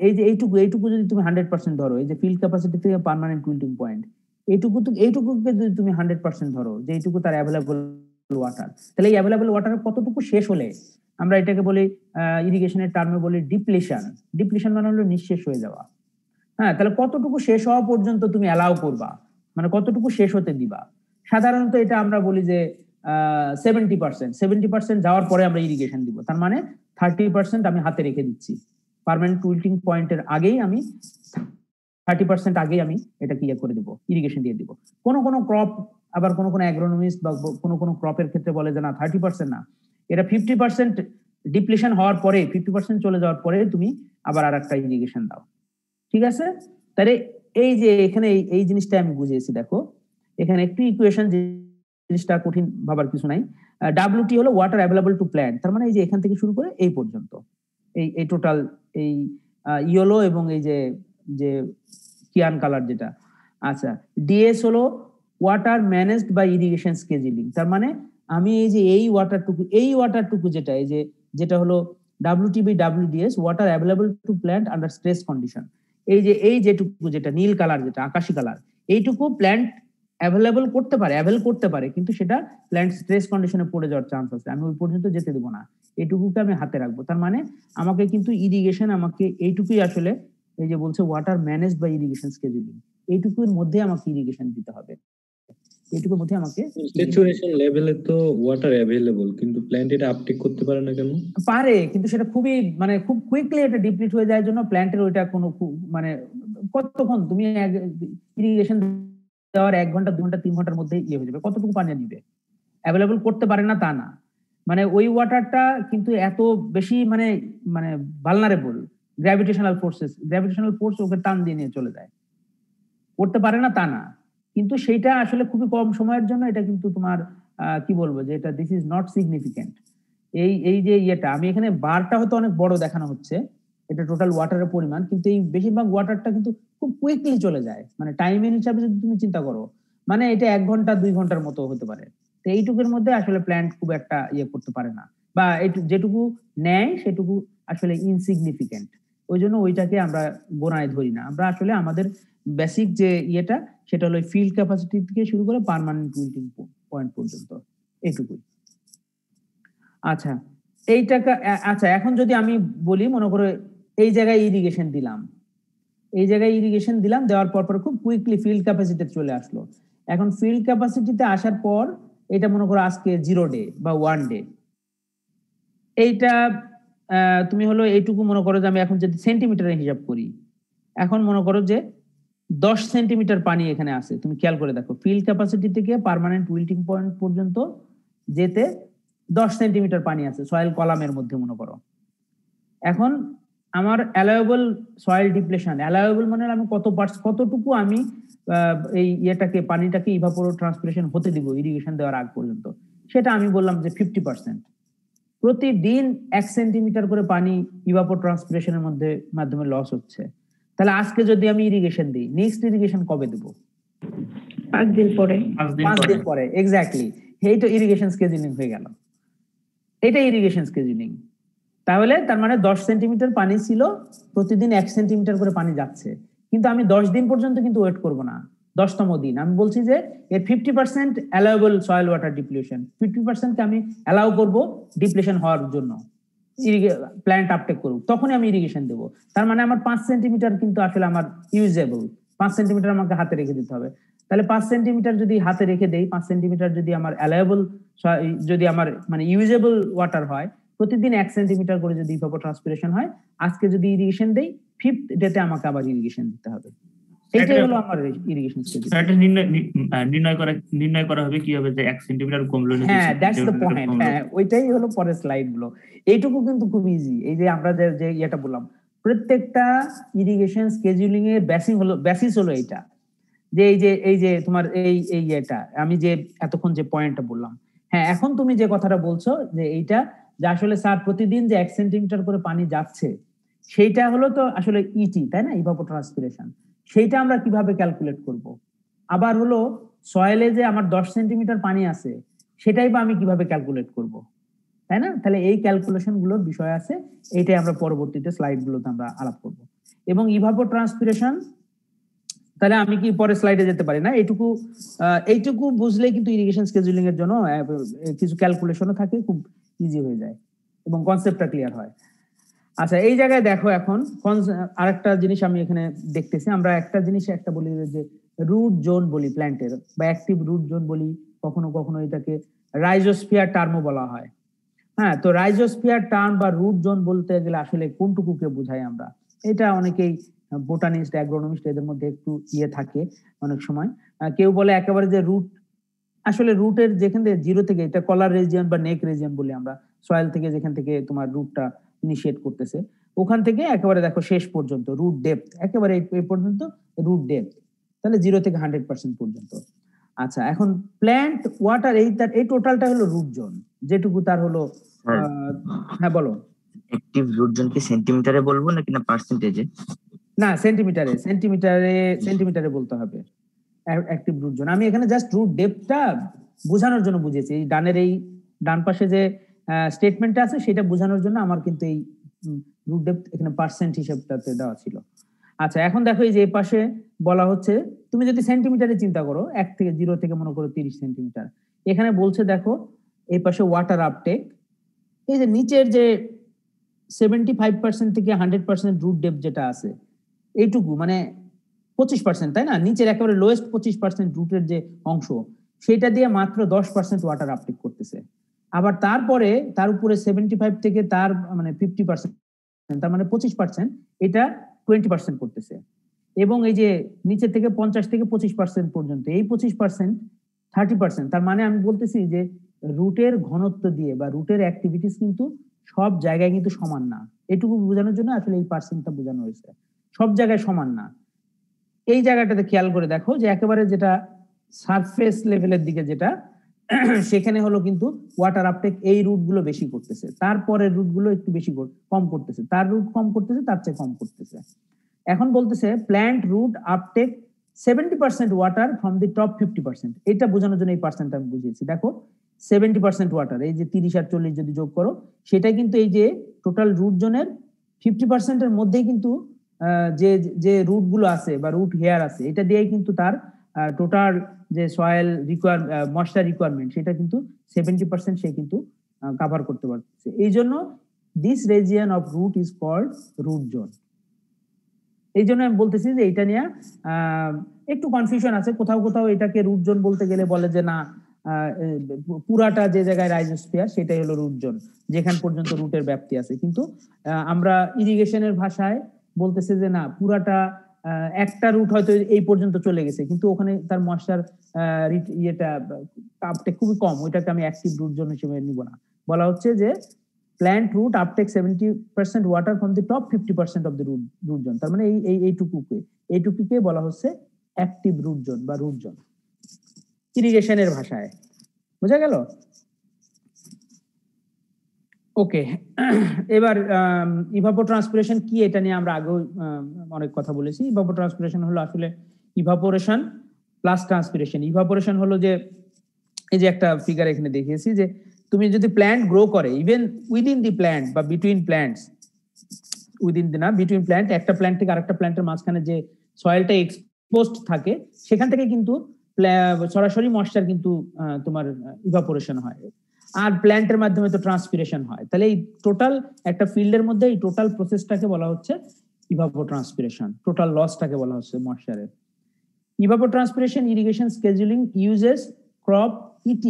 এই যে এইটুকু যদি তুমি 100% ধরো, এই যে ফিল্ড ক্যাপাসিটি থেকে পার্মানেন্ট উইল্টিং পয়েন্ট, এইটুকুকে যদি তুমি 100% ধরো যে এইটুকু তার অ্যাভেলেবল ওয়াটার, তাহলে এই অ্যাভেলেবল ওয়াটার কতটুকু শেষ হলে, আমরা এটাকে বলি ইরিগেশনের টার্মে বলি ডিপ্লেশন। ডিপ্লেশন মানে হলো নিঃশেষ হয়ে যাওয়া। হ্যাঁ, তাহলে কতটুকু শেষ হওয়া পর্যন্ত তুমি অ্যালাউ করবা, মানে কতটুকু শেষ হতে দিবা? সাধারণত এটা আমরা বলি যে 70% যাওয়ার পরে আমরা ইরিগেশন দিব, তার মানে 30% আমি হাতে রেখে দিচ্ছি পার্মানেন্ট উইল্টিং পয়েন্টের আগেই, আমি 30% আগেই আমি এটাকে ইয়ে করে দেবো, ইরিগেশন দিয়ে দিব। কোনো ক্রপ আবার কোনো অ্যাগ্রোনমিস্ট বা কোনো ক্রপের ক্ষেত্রে বলে যে না 30% না, এটা 50% ডিপ্লেশন হওয়ার পরে, 50% চলে যাওয়ার পরে তুমি আবার আর একটা ইরিগেশন দাও। ঠিক আছে? তাহলে এই যে এখানে এই জিনিসটা আমি বুঝিয়েছি। দেখো এখানে একটু ইকুয়েশন, জিনিসটা কঠিন ভাবার কিছু নাই। WT হলো ওয়াটার অ্যাভেলেবল টু প্ল্যান্ট, তার মানে এই যে এখান থেকে শুরু করে এই পর্যন্ত এই টোটাল এই ইয়েলো এবং এই যে কিয়ান কালার যেটা। আচ্ছা, DS হলো water managed by irrigation scheduling, তার মানে আমি এই যে এই ওয়াটারটুকু যেটা এই যেটা হলো WT by WDS water available to plant under stress condition, এই যেটুকু যেটা নীল কালার যেটা আকাশী কালার, এইটুকু প্ল্যান্ট অ্যাভেল করতে পারে, কিন্তু সেটা প্ল্যান্ট স্ট্রেস কন্ডিশনে পড়ে যাওয়ার চান্স আছে, আমি ওই পর্যন্ত যেতে দেবো না, এইটুকুকে আমি হাতে রাখবো। তার মানে আমাকে কিন্তু ইরিগেশন আমাকে এইটুকুই আসলে এই যে বলছে water managed by irrigation scheduling, এইটুকুর মধ্যে আমাকে ইরিগেশন দিতে হবে, এইটুকুর মধ্যে আমাকে। স্যাচুরেশন লেভেলে তো ওয়াটার অ্যাভেলেবল, কিন্তু প্ল্যান্ট এটা আপটেক করতে পারে না কেন? পারে, কিন্তু সেটা খুবই মানে খুব কুইকলি এটা ডিপ্লিট হয়ে যায়, জন্য প্ল্যান্টের ওইটা কোনো মানে কতক্ষণ তুমি ইরিগেশন দেওয়ার 1 ঘন্টা 2 ঘন্টা 3 ঘন্টার মধ্যে ইয়ে হয়ে যাবে, কতটুকু পানি নিবে, অ্যাভেলেবল করতে পারে না তা না, মানে ওই ওয়াটারটা কিন্তু এত বেশি মানে ভালনারেবল, গ্র্যাভিটেশনাল ফোর্স ওকে টান দিয়ে নিয়ে চলে যায়, করতে পারে না তা না, কিন্তু সেইটা আসলে খুবই কম সময়ের জন্য এটা কিন্তু তোমার কি বলবো যে এটা দিস ইজ নট সিগনিফিকেন্ট। এই যে ইয়েটা আমি এখানে বারটা হয়তো অনেক বড় দেখানো হচ্ছে, এটা টোটাল ওয়াটারের পরিমাণ, কিন্তু এই বেশিরভাগ ওয়াটারটা কিন্তু খুব কুইকলি চলে যায়, মানে টাইমের হিসাবে যদি তুমি চিন্তা করো, মানে এটা 1 ঘন্টা 2 ঘন্টার মতো হতে পারে। তো এইটুকুর মধ্যে আসলে প্ল্যান্ট খুব একটা ইয়ে করতে পারে না, বা যেটুকু নেয় সেটুকু আসলে ইনসিগনিফিকেন্ট, ওই জন্য ওইটাকে আমরা গোনায় ধরি না। আমরা আসলে আমাদের বেসিক যে ইয়েটা সেটা হলো ফিল্ড ক্যাপাসিটি থেকে শুরু করে পার্মানেন্ট উইল্টিং পয়েন্ট পর্যন্ত, এইটুকুই। আচ্ছা, আচ্ছা এখন যদি আমি বলি, মনে করো এই জায়গায় ইরিগেশন দিলাম, দেওয়ার পর খুব কুইকলি ফিল্ড ক্যাপাসিটি চলে আসলো। এখন ফিল্ড ক্যাপাসিটিতে আসার পর এটা মনে করো আজকে 0 ডে বা 1 ডে, এইটা তুমি হলো এইটুকু মনে করো যে আমি এখন যদি সেন্টিমিটারে হিসাব করি, এখন মনে করো যে 10 সেন্টিমিটার পানি এখানে আছে, তুমি খেয়াল করে দেখো ফিল্ড ক্যাপাসিটি থেকে পার্মানেন্ট উইল্টিং পয়েন্ট পর্যন্ত যেতে 10 সেন্টিমিটার পানি আছে সয়েল কলামের মধ্যে মনে করো। এখন আমার অ্যালাউয়েবল সয়েল ডিপ্লেশন, অ্যালাউয়েবল মানে আমি কতটুকু আমি এই পানিটাকে ইভাপোট্রান্সপিরেশন হতে দিব ইরিগেশন দেওয়ার আগ পর্যন্ত, সেটা আমি বললাম যে 50%। প্রতিদিন 1 সেন্টিমিটার করে পানি ইভাপোট্রান্সপিরেশনের মাধ্যমে লস হচ্ছে। তাহলে আজকে যদি আমি ইরিগেশন দিই, নেক্সট ইরিগেশন কবে দেব? 5 দিন পরে। 5 দিন পরে, এক্স্যাক্টলি। এই তো ইরিগেশন স্কেজুলিং হয়ে গেল, এটা ইরিগেশন স্কেজুলিং। তাহলে তার মানে 10 সেন্টিমিটার পানি ছিল, প্রতিদিন 1 সেন্টিমিটার করে পানি যাচ্ছে, কিন্তু আমি 10 দিন পর্যন্ত কিন্তু ওয়েট করব না। 10তম দিন আমি বলছি যে এর 50% অ্যালাউয়েবল সয়েল ওয়াটার ডিপ্লেশন, 50% কে আমি অ্যালাউ করব ডিপ্লেশন হওয়ার জন্য, প্ল্যান্ট আপটেক করুক, তখনই আমি ইরিগেশন দেবো। তার মানে আমার 5 সেন্টিমিটার কিন্তু আসলে আমার ইউজেবল, 5 সেন্টিমিটার আমাকে হাতে রেখে দিতে হবে। তাহলে 5 সেন্টিমিটার যদি হাতে রেখে দেই, 5 সেন্টিমিটার যদি আমার অ্যালাউয়েবল, যদি আমার মানে ইউজেবল ওয়াটার হয়, প্রতিদিন 1 সেন্টিমিটার করে যদি ইভাপোট্রান্সপিরেশন হয়, আজকে যদি ইরিগেশন দেই, 5th ডেতে আমাকে আবার ইরিগেশন দিতে হবে। এইটাই হলো আমার ইরিগেশন স্কেজুলিং। এটা নির্ণয় করা হবে কিভাবে যে 1 সেন্টিমিটার কমলো না, হ্যাঁ দ্যাটস দ্য পয়েন্ট। হ্যাঁ ওইটাই হলো পরের স্লাইড গুলো। এইটুকু কিন্তু খুব ইজি। এই যে আমরা যে এটা বললাম, প্রত্যেকটা ইরিগেশন স্কেজুলিং এর বেসিস হলো এইটা, যে এই যে তোমার এই এটা আমি যে এতক্ষণ যে পয়েন্টটা বললাম। হ্যাঁ এখন তুমি যে কথাটা বলছো যে এইটা যে আসলে স্যার প্রতিদিন যে 1 সেন্টিমিটার করে পানি যাচ্ছে, সেইটা হলো তো আসলে ইটি, তাই না, ইভাপোট্রান্সপিরেশন। সেইটা আমরা কিভাবে ক্যালকুলেট করব? আবার হলো সয়েলে যে আমার 10 সেন্টিমিটার পানি আছে, সেটাই বা আমি কিভাবে ক্যালকুলেট করব, তাই না? তাহলে এই ক্যালকুলেশন গুলোর বিষয় আছে, এইটাই আমরা পরবর্তীতে স্লাইড গুলোতে আমরা আলাপ করব। এবং ইভাপোট্রান্সপিরেশন, তাহলে আমি কি পরে স্লাইডে যেতে পারি না? এইটুকু বুঝলেই কিন্তু ইরিগেশন স্কেজুলিং এর জন্য কিছু ক্যালকুলেশনও থাকে, খুব ইজি হয়ে যায় এবং কনসেপ্টটা ক্লিয়ার হয়। আচ্ছা এই জায়গায় দেখো এখন আরেকটা জিনিস আমি এখানে দেখতেছি, আমরা একটা জিনিস একটা বলি যে রুট জোন বলি প্ল্যান্টের, বা অ্যাক্টিভ রুট জোন বলি, কখনো কখনো এটাকে রাইজোস্ফিয়ার টার্মও বলা হয়। হ্যাঁ, তো রাইজোস্ফিয়ার টার্ম বা রুট জোন বলতে গেলে আসলে কোনটুকুকে বোঝাই আমরা, এটা অনেকেই বোটানিস্ট, অ্যাগ্রোনমিস্ট এদের মধ্যে একটু থাকে অনেক সময়। কেউ বলে একেবারে যে রুট, আসলে রুটের যেখান থেকে জিরো থেকে, এটা কলার রিজিয়ন বা নেক রিজিয়ন বলি আমরা, সয়েল থেকে যেখান থেকে তোমার রুটটা ইনিশিয়েট করতেছে, ওখান থেকে একেবারে দেখো শেষ পর্যন্ত রুট ডেপথ, একেবারে এই পর্যন্ত রুট ডেপথ, তাহলে 0 থেকে 100% পর্যন্ত। আচ্ছা এখন প্ল্যান্ট ওয়াটার এই টোটালটা হলো রুট জোন, যেটুকু তার হলো। হ্যাঁ বলো। অ্যাক্টিভ রুট জোন কি সেন্টিমিটারে বলবো নাকি না পার্সেন্টেজে? না, সেন্টিমিটারে বলতে হবে অ্যাক্টিভ রুট জোন। আমি এখানে জাস্ট রুট ডেপথটা বোঝানোর জন্য বুঝিয়েছি, এই ডান পাশে যে স্টেটমেন্টটা আছে সেটা বোঝানোর জন্য আমার কিন্তু এই রুট ডেপথ এখানে পার্সেন্ট হিসেবটাতে দেওয়া ছিল। আচ্ছা এখন দেখো এই যে এই পাশে বলা হচ্ছে, তুমি যদি সেন্টিমিটারে চিন্তা করো, 0 থেকে মনে করো 30 সেন্টিমিটার, এখানে বলছে দেখো এই পাশে ওয়াটার আপটেক, এই যে নিচের যে 75% থেকে 100% রুট ডেপথ যেটা আছে, এইটুকু মানে 25%, তাই না? নিচের একেবারে লোয়েস্ট 25% রুটের যে অংশ, সেটা দিয়ে মাত্র 10% ওয়াটার আপটেক করতেছে। আবার তারপরে তার উপরে 75 থেকে তার মানে 50%, তার মানে 25%, এটা 20% করতেছে। এবং এই যে নিচে থেকে 50 থেকে 25% পর্যন্ত, এই 25% 30%, তার মানে আমি বলতেছি যে রুটের ঘনত্ব দিয়ে বা রুটের অ্যাক্টিভিটিস কিন্তু সব জায়গায় কিন্তু সমান না। এটুকু বোঝানোর জন্য আসলে এই পার্সেন্টটা বোঝানো হয়েছে, সব জায়গায় সমান না। এই জায়গাটাতে খেয়াল করে দেখো যে একেবারে যেটা সারফেস লেভেলের দিকে যেটা, সেখানে হলো কিন্তু ওয়াটার আপটেক এই রুটগুলো বেশি করতেছে, তারপরের রুটগুলো একটু বেশি কম করতেছে, তার রুট কম করতেছে, তার চেয়ে কম করতেছে। এখন বলতেছে plant root uptake 70% water from the top 50%, এটা বোঝানোর জন্য এই পার্সেন্ট আমি বুঝিয়েছি। দেখো 70% ওয়াটার, এই যে 30 আর 40 যদি যোগ করো, সেটা কিন্তু এই যে টোটাল রুট জোনের 50% এর মধ্যেই কিন্তু যে রুট গুলো আছে বা রুট হেয়ার আছে, এটা দিয়েই কিন্তু তার টোটাল যে সয়েল ময়েশ্চার রিকোয়ারমেন্ট, সেটা কিন্তু 70% সে কিন্তু কভার করতে পারছে। এই জন্য this region of root is called root zone. এই জন্য আমি বলতেছি যে এটা নিয়ে একটু কনফিউশন আছে, কোথাও কোথাও এটাকে রুট জোন বলতে গেলে বলে যে না, পুরাটা যে জায়গায় রাইজোস্ফিয়ার সেটাই হলো রুট জোন, যেখান পর্যন্ত রুটের ব্যাপ্তি আছে। কিন্তু আমরা ইরিগেশনের ভাষায় বলতেছে যে না, পুরাটা একটা রুট হয়তো এই পর্যন্ত চলে গেছে, কিন্তু ওখানে তার ময়েশ্চার আপটেক খুবই কম, ওইটাকে আমি অ্যাক্টিভ রুট জোন হিসেবে নিব না। বলা হচ্ছে যে plant root uptake 70% water from the top 50% of the root zone, তার মানে এইটুকুকে বলা হচ্ছে অ্যাক্টিভ রুট জোন বা রুট জোন ইরিগেশনের ভাষায়। বোঝা গেল? ওকে, এবার ইভাপোট্রান্সপিরেশন কি, এটা নিয়ে আমরা আগেও অনেক কথা বলেছি। ইভাপোট্রান্সপিরেশন হলো আসলে ইভাপোরেশন প্লাস ট্রান্সপিরেশন। ইভাপোরেশন হলো যে এই যে একটা ফিগার এখানে দেখিয়েছি, যে তুমি যদি প্ল্যান্ট গ্রো করে, ইভেন উইদিন দি প্ল্যান্ট বা বিটুইন প্ল্যান্টস, বিটুইন প্ল্যান্ট, একটা প্ল্যান্ট থেকে আরেকটা প্ল্যান্টের মাঝখানে যে সয়েলটা এক্সপোজড থাকে, সেখান থেকে কিন্তু সরাসরি ময়েশ্চার কিন্তু তোমার ইভাপোরেশন হয়, আর প্ল্যান্টের মাধ্যমে তো ট্রান্সপিরেশন হয়। তাহলে এই টোটাল একটা ফিল্ডের মধ্যে এই টোটাল প্রসেসটাকে বলা হচ্ছে ইভাপোট্রান্সপিরেশন, টোটাল লসটাকে বলা হচ্ছে ময়েশ্চারের। Evapotranspiration irrigation scheduling uses crop ET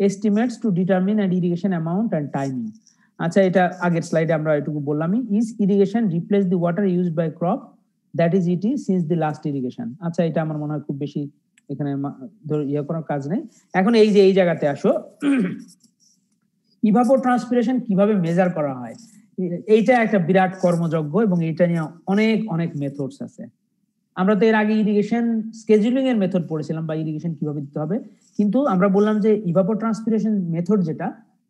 estimates to determine an irrigation amount and timing. আচ্ছা, এটা আগের স্লাইডে আমরা এটুকু বললামই। Is irrigation replace the water used by crop? That is ET since the last irrigation. আচ্ছা, এটা আমার মনে হয় খুব বেশি এখানে ইয়ে করার কাজ নেই। এখন এই যে এই জায়গাতে আসো, ইভাপোট্রান্সপিরেশন কিভাবে মেজার করা হয়, এইটা একটা বিরাট কর্মযজ্ঞ এবং এটা নিয়ে অনেক অনেক মেথডস আছে। আমরা তো এর আগে ইরিগেশন স্কেজুলিং এর মেথড পড়েছিলাম বা ইরিগেশন কিভাবে দিতে হবে, কিন্তু আমরা বললাম যে ইভাপোট্রান্সপিরেশন মেথড যেটা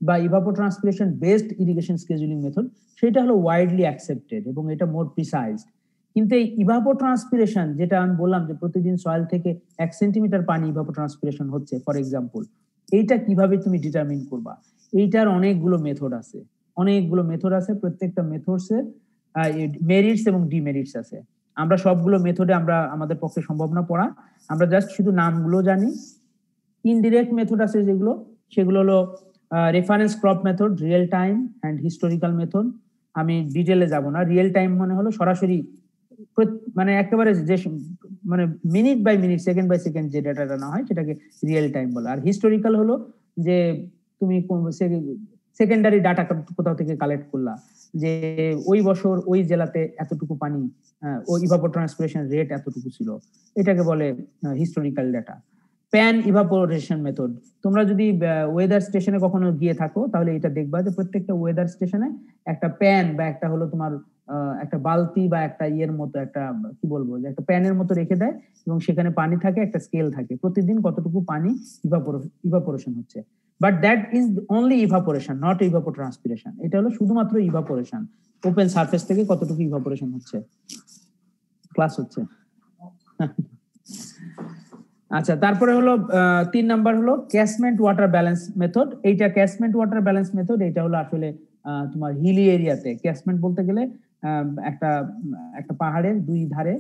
বা ইভাপোট্রান্সপিরেশন বেসড ইরিগেশন স্কেজুলিং মেথড, সেটা হলো ওয়াইডলি অ্যাকসেপ্টেড এবং এটা মোর প্রিসাইজড। কিন্তু এই ইভাপোট্রান্সপিরেশন যেটা আমি বললাম যে প্রতিদিন সয়েল থেকে 1 সেন্টিমিটার পানি ইভাপোট্রান্সপিরেশন হচ্ছে ফর এক্সাম্পল, এইটা কিভাবে তুমি ডিটারমিন করবা? এইটার অনেকগুলো মেথড আছে, প্রত্যেকটা মেথডসের মেরিটস এবং ডিমেরিটস আছে। আমরা সবগুলো মেথডে আমরা আমাদের পক্ষে সম্ভব না পড়া, আমরা জাস্ট শুধু নামগুলো জানি। ইনডিরেক্ট মেথড আছে যেগুলো, সেগুলো হলো reference crop method, real time and historical method. আমি ডিটেলে যাব না। রিয়েল টাইম মানে হলো সরাসরি মানে একেবারে যে মানে minute by minute, second by second যে ডাটাটা না হয় সেটাকে রিয়েল টাইম বলে। আর হিস্টোরিক্যাল হলো যে তুমি সেকেন্ডারি ডাটা কোথাও থেকে কালেক্ট করলা, যে ওই বছর ওই জেলাতে এতটুকু পানি, ওই ইভাপোট্রান্সপিরেশন রেট এতটুকু ছিল, এটাকে বলে historical data. Pan evaporation method, তোমরা যদি ওয়েদার স্টেশনে কখনো গিয়ে থাকো তাহলে এটা দেখবা যে প্রত্যেকটা ওয়েদার স্টেশনে একটা প্যান বা একটা হলো তোমার একটা বালতি বা একটা ইয়ের মতো একটা কি বলবো যে একটা প্যানের মতো রেখে দেয় এবং সেখানে পানি থাকে, একটা স্কেল থাকে, প্রতিদিন কতটুকু পানি ইভাপোরেশন হচ্ছে। But that is only evaporation, not evapotranspiration. এটা হলো শুধুমাত্র ইভাপোরেশন, ওপেন সারফেস থেকে কতটুকু ইভাপোরেশন হচ্ছে। ক্লাস হচ্ছে। আচ্ছা, তারপরে হলো 3 নাম্বার হলো ক্যাচমেন্ট ওয়াটার ব্যালেন্স মেথড। এইটা ক্যাচমেন্ট ওয়াটার ব্যালেন্স মেথড, এটা হলো আসলে তোমার হিলি এরিয়াতে ক্যাচমেন্ট বলতে গেলে একটা পাহাড়ের দুই ধারে,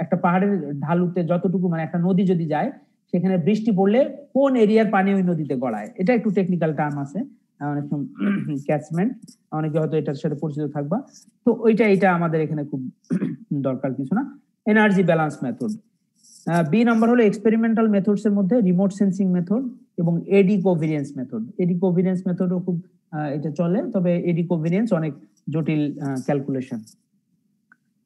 একটা পাহাড়ের ঢালুতে যতটুকু মানে একটা নদী যদি যায় সেখানে বৃষ্টি পড়লে কোন এরিয়ার পানি ওই নদীতে গড়ায়, এটা একটু টেকনিক্যাল টার্ম আছে অনেক সময় ক্যাচমেন্ট, অনেকে হয়তো এটার সাথে পরিচিত থাকবা। তো এটা আমাদের এখানে খুব দরকার কিছু না। Energy balance method. B number হলো এক্সপেরিমেন্টাল মেথডস এর মধ্যে রিমোট সেন্সিং মেথড এবং এডি কোভিরিয়েন্স মেথড। এডি কোভিরিয়েন্স মেথডও খুব এটা চলে, তবে এডি কোভিরিয়েন্স অনেক জটিল ক্যালকুলেশন।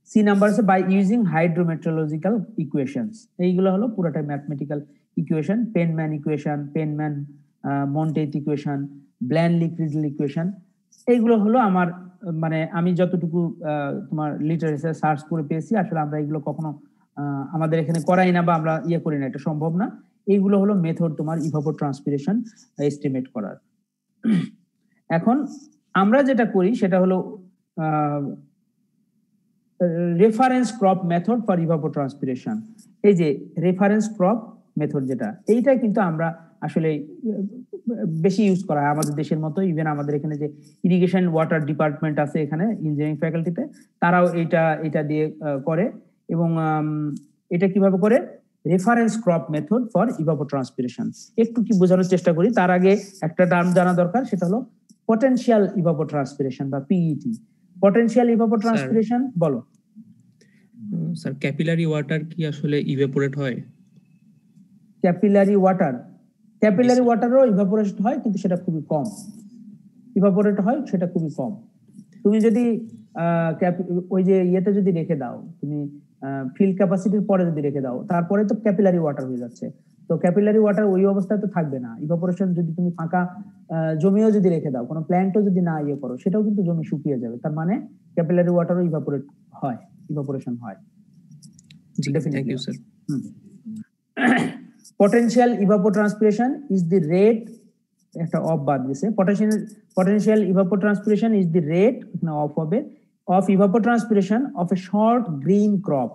সি নাম্বার আছে বাই ইউজিং হাইড্রোমেট্রোলজিক্যাল ইকুয়েশনস। এইগুলো হলো পুরোটাই mathematical equation, Penman equation, Penman Monteith equation, Blaney Criddle equation. এইগুলো হলো আমার মানে আমি যতটুকু তোমার লিটারেচার সার্চ করে পেয়েছি, আসলে আমরা এগুলো কখনো আমাদের এখানে করাই না বা আমরা ইয়ে করি না, এটা সম্ভব না। এইগুলো হলো মেথড তোমার ইভাপোট্রান্সপিরেশন এস্টিমেট করার। এখন আমরা যেটা করি সেটা হলো রেফারেন্স ক্রপ মেথড ফর ইভাপোট্রান্সপিরেশন। এই যে রেফারেন্স ক্রপ মেথড যেটা, এইটা কিন্তু আমরা আসলে বেশি ইউজ করা হয় আমাদের দেশের মতো। ইভেন আমাদের এখানে যে ইরিগেশন ওয়াটার ডিপার্টমেন্ট আছে এখানে ইঞ্জিনিয়ারিং ফ্যাকাল্টিতে, তারাও এটা দিয়ে করে। এবং এটা কিভাবে করে? Reference crop method for evapotranspiration. একটু কি বোঝানোর চেষ্টা করি, তার আগে একটা টার্ম জানা দরকার, সেটা হলো পটেনশিয়াল ইভাপোট্রান্সপিরেশন বা পিইটি। পটেনশিয়াল ইভাপোট্রান্সপিরেশন বলো স্যার। ক্যাপিলারি ওয়াটার কি আসলে ইভাপোরেট হয়? ক্যাপিলারি ওয়াটারও ইভাপোরেট হয়, কিন্তু সেটা খুবই কম। ইভাপোরেট হয় সেটা খুবই কম। তুমি যদি ওই যে ইয়েতে যদি রেখে দাও, তুমি ফিল্ড ক্যাপাসিটির পরে যদি রেখে দাও, তারপরে তো ক্যাপিলারি ওয়াটার হয়ে যাচ্ছে। তো ক্যাপিলারি ওয়াটার ওই অবস্থায় তো থাকবে না। ইভাপোরেশন যদি তুমি ফাঁকা জমিও যদি রেখে দাও, কোনো প্ল্যান্টও যদি না ইয়ে করো, সেটাও কিন্তু জমি শুকিয়ে যাবে। তার মানে ক্যাপিলারি ওয়াটারও ইভাপোরেশন হয়। Thank you sir. Potential evapotranspiration is the rate, একটা অফ বাদ দিয়েছে, potential evapotranspiration is the rate of হবে of evapotranspiration of a short green crop।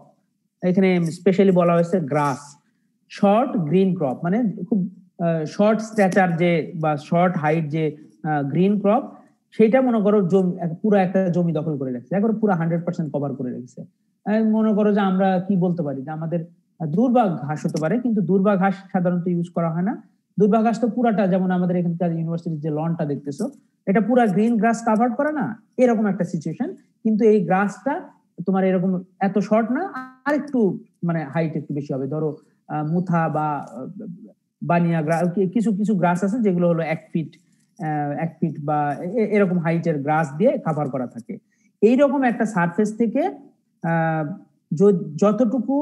এখানে স্পেশালি বলা হয়েছে গ্রাস। শর্ট গ্রিন ক্রপ মানে খুব শর্ট স্ট্যাচার যে বা শর্ট হাইট যে গ্রিন ক্রপ, সেটা মনে করো পুরো একটা জমি দখল করে রাখছে, একবার পুরো 100% কভার করে রেখেছে। মনে করো যে আমরা কি বলতে পারি যে আমাদের দুর্বা ঘাস হতে পারে, কিন্তু দুর্বা ঘাস সাধারণত ইউজ করা হয় না। দুর্বা ঘাস তো পুরাটা, যেমন আমাদের এখানকার ইউনিভার্সিটির যে লনটা দেখতেছো, এটা পুরা গ্রিন গ্রাস কাভার করে না, এরকম একটা সিচুয়েশন। কিন্তু এই গ্রাসটা তোমার এরকম এত শর্ট না, আর একটু মানে হাইট একটু বেশি হবে। ধরো মুথা বা বানিয়া গ্রাস, কিছু কিছু গ্রাস আছে যেগুলো হলো 1 ফিট বা এরকম হাইটের গ্রাস দিয়ে কাভার করা থাকে। এইরকম একটা সারফেস থেকে যতটুকু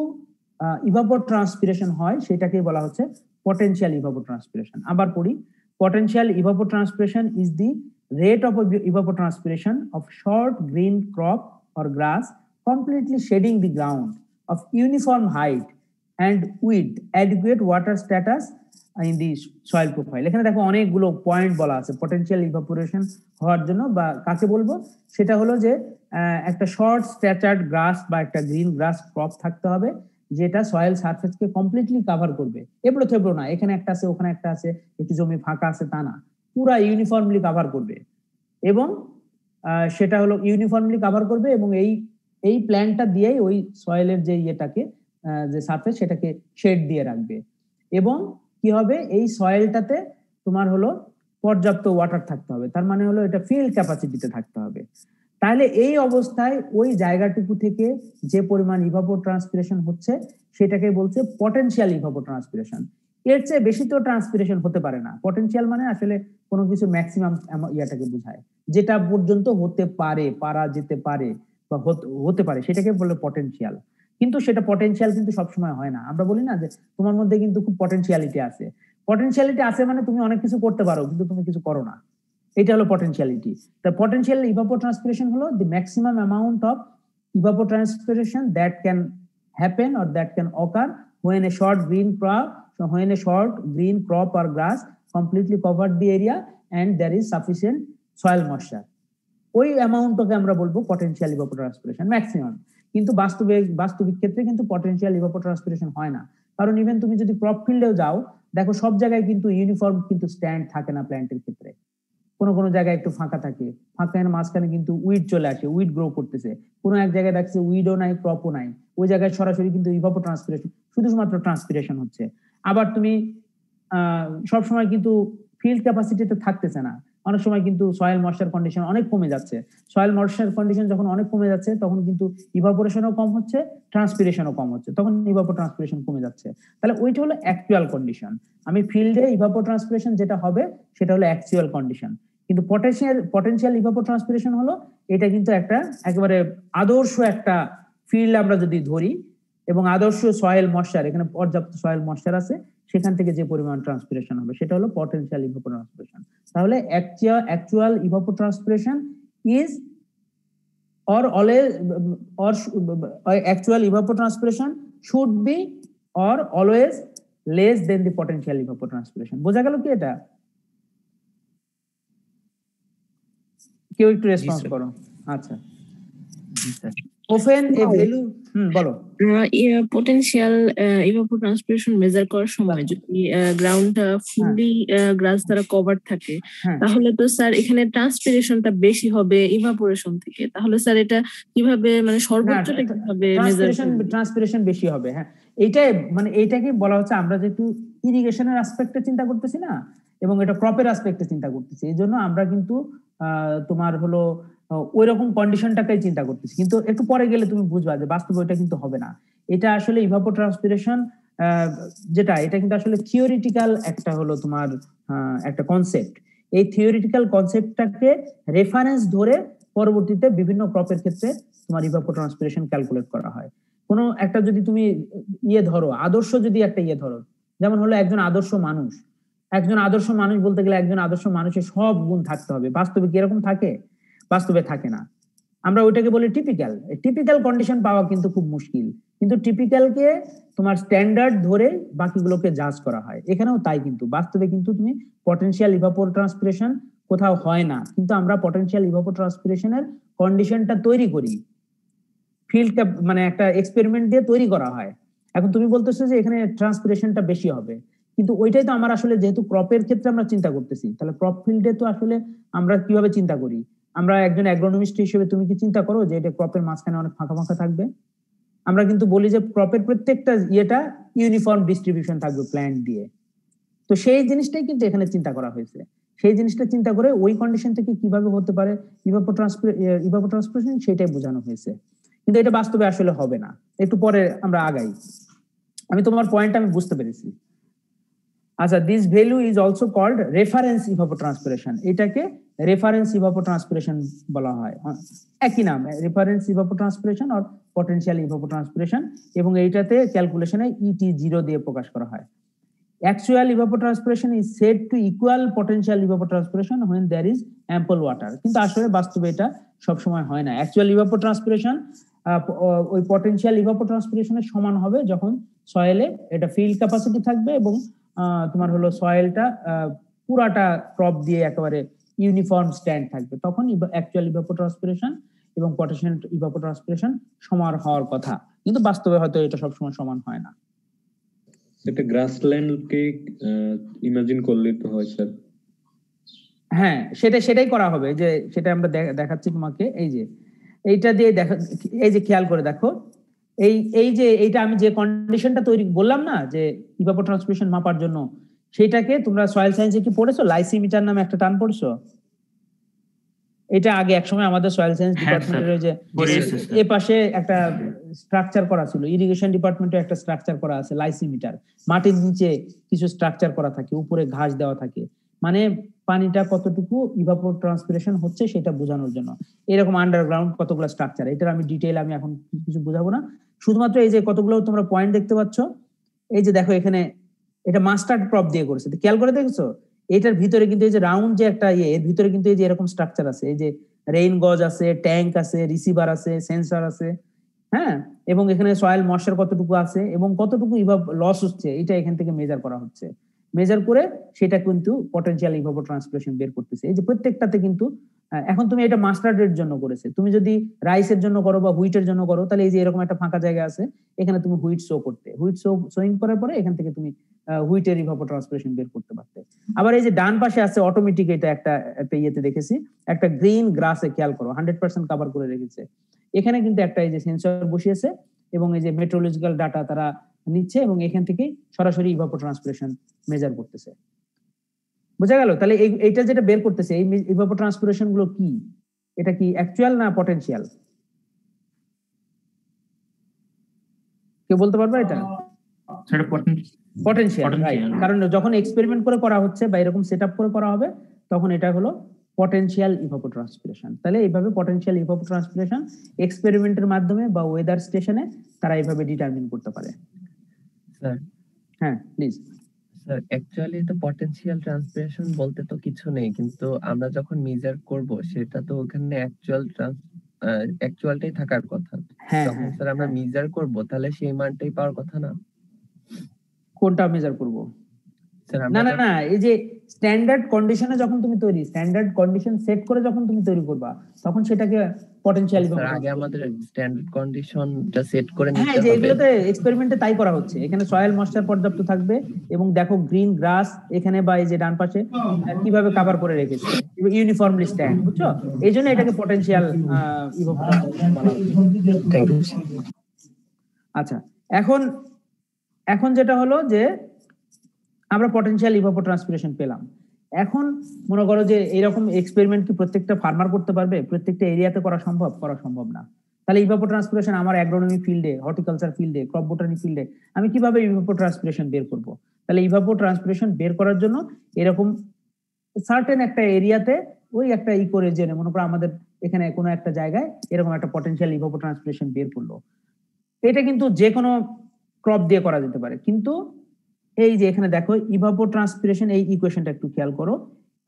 ইভাপোট্রান্সপিরেশন হয় সেটাকে বলা হচ্ছে পটেনশিয়াল ইভাপোট্রান্সপিরেশন। আবার পড়ি, potential evapotranspiration is the rate of evapotranspiration of short green crop or grass completely shading the ground of uniform height and with adequate water status in the soil profile। এখানে দেখো অনেকগুলো পয়েন্ট বলা আছে পটেনশিয়াল ইভাপোরেশন হওয়ার জন্য, বা কাকে বলবো সেটা হলো যে একটা শর্ট স্ট্যাচার্ড গ্রাস বা একটা গ্রিন গ্রাস ক্রপ থাকতে হবে যেটা সয়েল সারফেসকে কমপ্লিটলি কভার করবে। এবড়ো থেবড়ো না, এখানে একটা আছে ওখানে একটা আছে একটু জমি ফাঁকা আছে তা না, পুরা ইউনিফর্মলি কভার করবে। এবং সেটা হলো ইউনিফর্মলি কভার করবে এবং এই প্ল্যান্টটা দিয়েই ওই সয়েলের যে ইয়েটাকে যে সারফেস সেটাকে শেড দিয়ে রাখবে। এবং কি হবে, এই সয়েলটাতে তোমার হলো পর্যাপ্ত ওয়াটার থাকতে হবে, তার মানে হলো এটা ফিল্ড ক্যাপাসিটিতে থাকতে হবে। তাহলে এই অবস্থায় ওই জায়গাটুকু থেকে যে পরিমাণ ইভাপোট্রান্সপিরেশন হচ্ছে সেটাকে বলছে পটেনশিয়াল ইভাপোট্রান্সপিরেশন। এর চেয়ে বেশি তো ট্রান্সপিরেশন হতে পারে না। পটেনশিয়াল মানে আসলে কোনো কিছু ম্যাক্সিমাম ইয়াটাকে বোঝায়, যেটা পর্যন্ত হতে পারে, পারা যেতে পারে বা হতে পারে সেটাকে বলে পটেনশিয়াল। কিন্তু সেটা পটেনশিয়াল কিন্তু সবসময় হয় না। আমরা বলি না যে তোমার মধ্যে কিন্তু খুব পটেনশিয়ালিটি আছে, পটেনশিয়ালিটি আছে মানে তুমি অনেক কিছু করতে পারো কিন্তু তুমি কিছু করো না, এটা হলো পটেনশিয়ালিটি। দ্য পটেনশিয়াল ইভাপোট্রান্সপিরেশন হলো the maximum amount of evapotranspiration that can happen or that can occur when a short green crop or grass completely covered the area and there is sufficient soil moisture। ওই অ্যামাউন্টটাকে আমরা বলবো পটেনশিয়াল ইভাপোট্রান্সপিরেশন ম্যাক্সিমাম। কিন্তু বাস্তবিক ক্ষেত্রে কিন্তু পটেনশিয়াল ইভাপোট্রান্সপিরেশন হয় না, কারণ ইভেন তুমি যদি ক্রপ ফিল্ডেও যাও দেখো সব জায়গায় কিন্তু ইউনিফর্ম কিন্তু স্ট্যান্ড থাকে না প্ল্যান্টের ক্ষেত্রে। কোনো কোনো জায়গায় একটু ফাঁকা থাকে, ফাঁকার মাঝখানে কিন্তু উইড চলে আসে, উইড গ্রো করতেছে। কোনো এক জায়গায় দেখছে উইডও নাই ক্রপও নাই, ওই জায়গায় সরাসরি কিন্তু ইভাপোট্রান্সপিরেশন শুধুমাত্র ট্রান্সপিরেশন হচ্ছে। আবার তুমি সবসময় কিন্তু ফিল্ড ক্যাপাসিটিতে থাকতেছে না, অনেক সময় কিন্তু সয়েল ময়েশ্চার কন্ডিশন অনেক কমে যাচ্ছে। সয়েল ময়েশ্চার কন্ডিশন যখন অনেক কমে যাচ্ছে তখন কিন্তু ইভাপোরেশনও কম হচ্ছে, ট্রান্সপিরেশনও কম হচ্ছে, তখন ইভাপোট্রান্সপিরেশন কমে যাচ্ছে। তাহলে ওইটা হলো অ্যাকচুয়াল কন্ডিশন। আমি ফিল্ডে ইভাপোট্রান্সপিরেশন যেটা হবে সেটা হলো অ্যাকচুয়াল কন্ডিশন। কিন্তু পটেনশিয়াল ইভাপোট্রান্সপিরেশন হলো এটা কিন্তু একটা একেবারে আদর্শ একটা ফিল্ড আমরা যদি ধরি এবং আদর্শ সয়েল ময়েশ্চার, এখানে পর্যাপ্ত সয়েল ময়েশ্চার আছে, সেখান থেকে যে পরিমাণ ট্রান্সপিরেশন হবে সেটা হলো পটেনশিয়াল ইভাপোট্রান্সপিরেশন। তাহলে actual evapotranspiration is or always or actual evapotranspiration should be or always less than the potential evapotranspiration। বোঝা গেল কি এটা? কেউ একটু রেসপন্স করো। আচ্ছা, ওপেন এ ভ্যালু বলো। পটেনশিয়াল ইভাপোট্রান্সপিরেশন মেজার করার সময় যদি গ্রাউন্ডটা ফুললি গ্রাস দ্বারা কভার থাকে তাহলে তো স্যার এখানে ট্রান্সপিরেশনটা বেশি হবে ইভাপোরেশন থেকে। তাহলে স্যার এটা কিভাবে মানে সর্বোচ্চটা কিভাবে মেজার করব? ট্রান্সপিরেশন বেশি হবে, হ্যাঁ। এইটাই মানে এইটাকে বলা হচ্ছে, আমরা যেহেতু ইরিগেশনের অ্যাসপেক্টে চিন্তা করতেছি না এবং এটা ক্রপের অ্যাসপেক্টে চিন্তা করতেছি, এই জন্য আমরা কিন্তু তোমার হলো ওই রকম কন্ডিশনটাকে চিন্তা করতেছি। কিন্তু একটু পরে গেলে তুমি বুঝবা যে বাস্তবে ওইটা কিন্তু হবে না। এটা আসলে ইভাপোট্রান্সপিরেশন যেটা, এটা কিন্তু আসলে থিওরিটিক্যাল একটা হলো তোমার একটা কনসেপ্ট। এই থিওরিটিক্যাল কনসেপ্টটাকে রেফারেন্স ধরে পরবর্তীতে বিভিন্ন ক্রপের ক্ষেত্রে তোমার ইভাপোট্রান্সপিরেশন ক্যালকুলেট করা হয়। কোনো একটা যদি তুমি ধরো, আদর্শ যদি একটা ধরো, যেমন হলো একজন আদর্শ মানুষ। একজন আদর্শ মানুষ বলতে গেলে একজন আদর্শ মানুষের সব গুণ থাকতে হবে। বাস্তবে কি এরকম থাকে? বাস্তবে থাকে না। আমরা ওইটাকে বলি টিপিক্যাল। টিপিক্যাল কন্ডিশন পাওয়া কিন্তু খুব মুশকিল, কিন্তু টিপিক্যালকে তোমার স্ট্যান্ডার্ড ধরে বাকিগুলোকে জাজ করা হয়। এখানেও তাই, কিন্তু বাস্তবে কিন্তু তুমি পটেনশিয়াল ইভাপোট্রান্সপিরেশন কোথাও হয় না, কিন্তু আমরা পটেনশিয়াল ইভাপোট্রান্সপিরেশনের কন্ডিশনটা তৈরি করি, ফিল্ড মানে একটা এক্সপেরিমেন্ট দিয়ে তৈরি করা হয়। এখন তুমি বলতেছো যে এখানে ট্রান্সপিরেশনটা বেশি হবে, কিন্তু ওইটাই তো আমার আসলে যেহেতু ক্রপের ক্ষেত্রে আমরা চিন্তা করতেছি, তাহলে ক্রপ ফিল্ডে তো আসলে আমরা কিভাবে চিন্তা করি? আমরা একজন অ্যাগ্রোনমিস্ট হিসেবে তুমি কি চিন্তা করো যে এটা ক্রপের মাঝখানে অনেক ফাঁকা ফাঁকা থাকবে? আমরা কিন্তু বলি যে ক্রপের প্রত্যেকটা ইউনিফর্ম ডিস্ট্রিবিউশন থাকবে প্ল্যান্ট দিয়ে। তো সেই জিনিসটাই কিন্তু এখানে চিন্তা করা হয়েছে। সেই জিনিসটা চিন্তা করে ওই কন্ডিশন থেকে কিভাবে হতে পারে ইভাপোট্রান্সপিরেশন সেটাই বোঝানো হয়েছে, কিন্তু এটা বাস্তবে আসলে হবে না। একটু পরে আমরা আগাই। আমি তোমার পয়েন্টটা আমি বুঝতে পেরেছি। আচ্ছা, this value is also called reference evapotranspiration. এটাকে রেফারেন্স ইভাপোট্রান্সপিরেশন বলা হয়, একই নাম, রেফারেন্স ইভাপোট্রান্সপিরেশন আর পটেনশিয়াল ইভাপোট্রান্সপিরেশন, এবং এইটাতে ক্যালকুলেশনে ET0 দিয়ে প্রকাশ করা হয়। Actual evapotranspiration is said to equal potential evapotranspiration when there is ample water, কিন্তু আসলে বাস্তবে এটা সবসময় হয় না। অ্যাকচুয়াল ইভাপোট্রান্সপিরেশন ওই পটেনশিয়াল ইভাপোট্রান্সপিরেশনের সমান হবে যখন সয়েলে এটা ফিল্ড ক্যাপাসিটি থাকবে এবং তোমার হলো সয়েলটা পুরাটা ক্রপ দিয়ে একেবারে ইউনিফর্ম স্ট্যান্ড থাকবে, তখন অ্যাকচুয়াল ইভাপোট্রান্সপিরেশন এবং পটেনশিয়াল ইভাপোট্রান্সপিরেশন সমান হওয়ার কথা, কিন্তু বাস্তবে হয়তো এটা সবসময় সমান হয় না। এটা গ্রাসল্যান্ডকে ইমাজিন করলে তো হয় স্যার। হ্যাঁ, সেটাই করা হবে, যে সেটা আমরা দেখাচ্ছি তোমাকে। এই যে এইটা দিয়ে দেখা, এই যে খেয়াল করে দেখো, এই যে এইটা আমি যে কন্ডিশনটা তৈরি বললাম না যে ইভাপোট্রান্সপিরেশন মাপার জন্য, সেটাকে তোমরা সয়েল সায়েন্সে কি পড়েছো? লাইসিমিটার নামে একটা টার্ম পড়ছো? এটা আগে একসময় আমাদের সয়েল সায়েন্স ডিপার্টমেন্টের যে এ পাশে একটা স্ট্রাকচার করা ছিল, ইরিগেশন ডিপার্টমেন্টে একটা স্ট্রাকচার করা আছে লাইসিমিটার। মাটির নিচে কিছু স্ট্রাকচার করা থাকে, উপরে ঘাস দেওয়া থাকে, মানে পানিটা কতটুকু ইভাপোট্রান্সপিরেশন হচ্ছে সেটা বোঝানোর জন্য। এরকম আন্ডারগ্রাউন্ড কতগুলো স্ট্রাকচার, এটার আমি ডিটেইল আমি এখন কিছু বোঝাবো না, শুধুমাত্র এই যে কতগুলো তোমরা পয়েন্ট দেখতে পাচ্ছ, এই যে দেখো এখানে এটা মাস্টার্ড ক্রপ দিয়ে করেছে, খেয়াল করে দেখেছো? এটার ভিতরে কিন্তু এই যে রাউন্ড যে একটা এর ভিতরে কিন্তু এই যে এরকম স্ট্রাকচার আছে, এই যে রেইন গজ আছে, ট্যাঙ্ক আছে, রিসিভার আছে, সেন্সর আছে, হ্যাঁ, এবং এখানে সয়েল ময়েশ্চার কতটুকু আছে এবং কতটুকু লস হচ্ছে এটা এখান থেকে মেজার করা হচ্ছে। মেজার করে সেটা কিন্তু পটেনশিয়াল ইভাপোট্রান্সপিরেশন বের করতেছে। এই যে প্রত্যেকটাতে কিন্তু এখন তুমি এটা মাস্টার্ডের জন্য করেছে, তুমি যদি রাইসের জন্য করো বা হুইটের জন্য করো, তাহলে এই যে এরকম একটা ফাঁকা জায়গা আছে, এখানে তুমি হুইট শো করতে, হুইট শোয়িং করার পরে এখান থেকে তুমি হুইটের ইভাপোট্রান্সপিরেশন বের করতে পারতে। আবার এই যে ডান পাশে আছে অটোমেটিক, এটা একটা ইয়েতে দেখেছি, একটা গ্রিন গ্রাসে খেয়াল করো 100% কভার করে রেখেছে। এখানে কিন্তু একটা এই যে সেন্সর বসিয়েছে এবং এই যে মেট্রোলজিক্যাল ডাটা তারা নিচ্ছে এবং এখান থেকে সরাসরি ইভাপোট্রান্সপিরেশন মেজার করতেছে। বোঝা গেল? তাহলে এইটা যেটা বের করতেছে, এই ইভাপোট্রান্সপিরেশন গুলো কি, এটা কি অ্যাকচুয়াল না পটেনশিয়াল? কেউ বলতে পারবে এটা? Potential, right. কারণ যখন এক্সপেরিমেন্ট করে করা হচ্ছে বা এরকম সেটআপ করে করা হবে, তখন এটা হলো পটেনশিয়াল ইভাপোট্রান্সপিরেশন। তাহলে এইভাবে পটেনশিয়াল ইভাপোট্রান্সপিরেশন এক্সপেরিমেন্টের মাধ্যমে বা ওয়েদার স্টেশনে তারা এইভাবে ডিটারমিন করতে পারে। স্যার, হ্যাঁ প্লিজ। স্যার অ্যাকচুয়ালি তো পটেনশিয়াল ট্রান্সপিরেশন বলতে তো কিছু নেই, কিন্তু আমরা যখন মেজার করব সেটা তো ওখানে অ্যাকচুয়ালটাই থাকার কথা। যখন স্যার আমরা মেজার করব তাহলে সেই মানটাই পাওয়ার কথা না? কোনটা মেজার করব? না না না, এই যে স্ট্যান্ডার্ড কন্ডিশনে যখন তুমি স্ট্যান্ডার্ড কন্ডিশন সেট করে যখন তুমি তৈরি করবা, তখন সেটাকে পটেনশিয়াল ইভাপোট্রান্সপিরেশন। আগে আমাদের স্ট্যান্ডার্ড কন্ডিশনটা সেট করে নিতে হবে। হ্যাঁ, যে এগুলোতে এক্সপেরিমেন্টে তাই করা হচ্ছে। এখানে সয়েল ময়েশ্চার পর্যাপ্ত থাকবে এবং দেখো গ্রিন গ্রাস এখানে বা এই যে ডান পাশে কিভাবে কভার করে রেখেছে, ইউনিফর্মলি স্ট্যান্ড, বুঝছো? এইজন্য এটাকে পটেনশিয়াল ইভাপোট্রান্সপিরেশন বলা হচ্ছে। Thank you. আচ্ছা, এখন যেটা হলো যে আমরা পটেনশিয়াল ইভাপোট্রান্সপিরেশন পেলাম। এখন মনে করো যে এইরকম এক্সপেরিমেন্ট কি প্রত্যেকটা ফার্মার করতে পারবে? প্রত্যেকটা এরিয়াতে করা সম্ভব না। তাহলে ইভাপোট্রান্সপিরেশন আমার অ্যাগ্রোনমি ফিল্ডে, হর্টিকালচার ফিল্ডে, ক্রপ বোটানি ফিল্ডে আমি কিভাবে ইভাপোট্রান্সপিরেশন বের করব? তাহলে ইভাপোট্রান্সপিরেশন বের করার জন্য এরকম সার্টেন একটা এরিয়াতে ওই একটা করে জেনে, মনে করো আমাদের এখানে কোনো একটা জায়গায় এরকম একটা পটেনশিয়াল ইভাপোট্রান্সপিরেশন বের করলো। এটা কিন্তু যে কোনো ক্রপ দিয়ে করা যেতে পারে, কিন্তু এই যে এখানে দেখো ইভাপোট্রান্সপিরেশন, এই ইকুয়েশনটা একটু খেয়াল করো,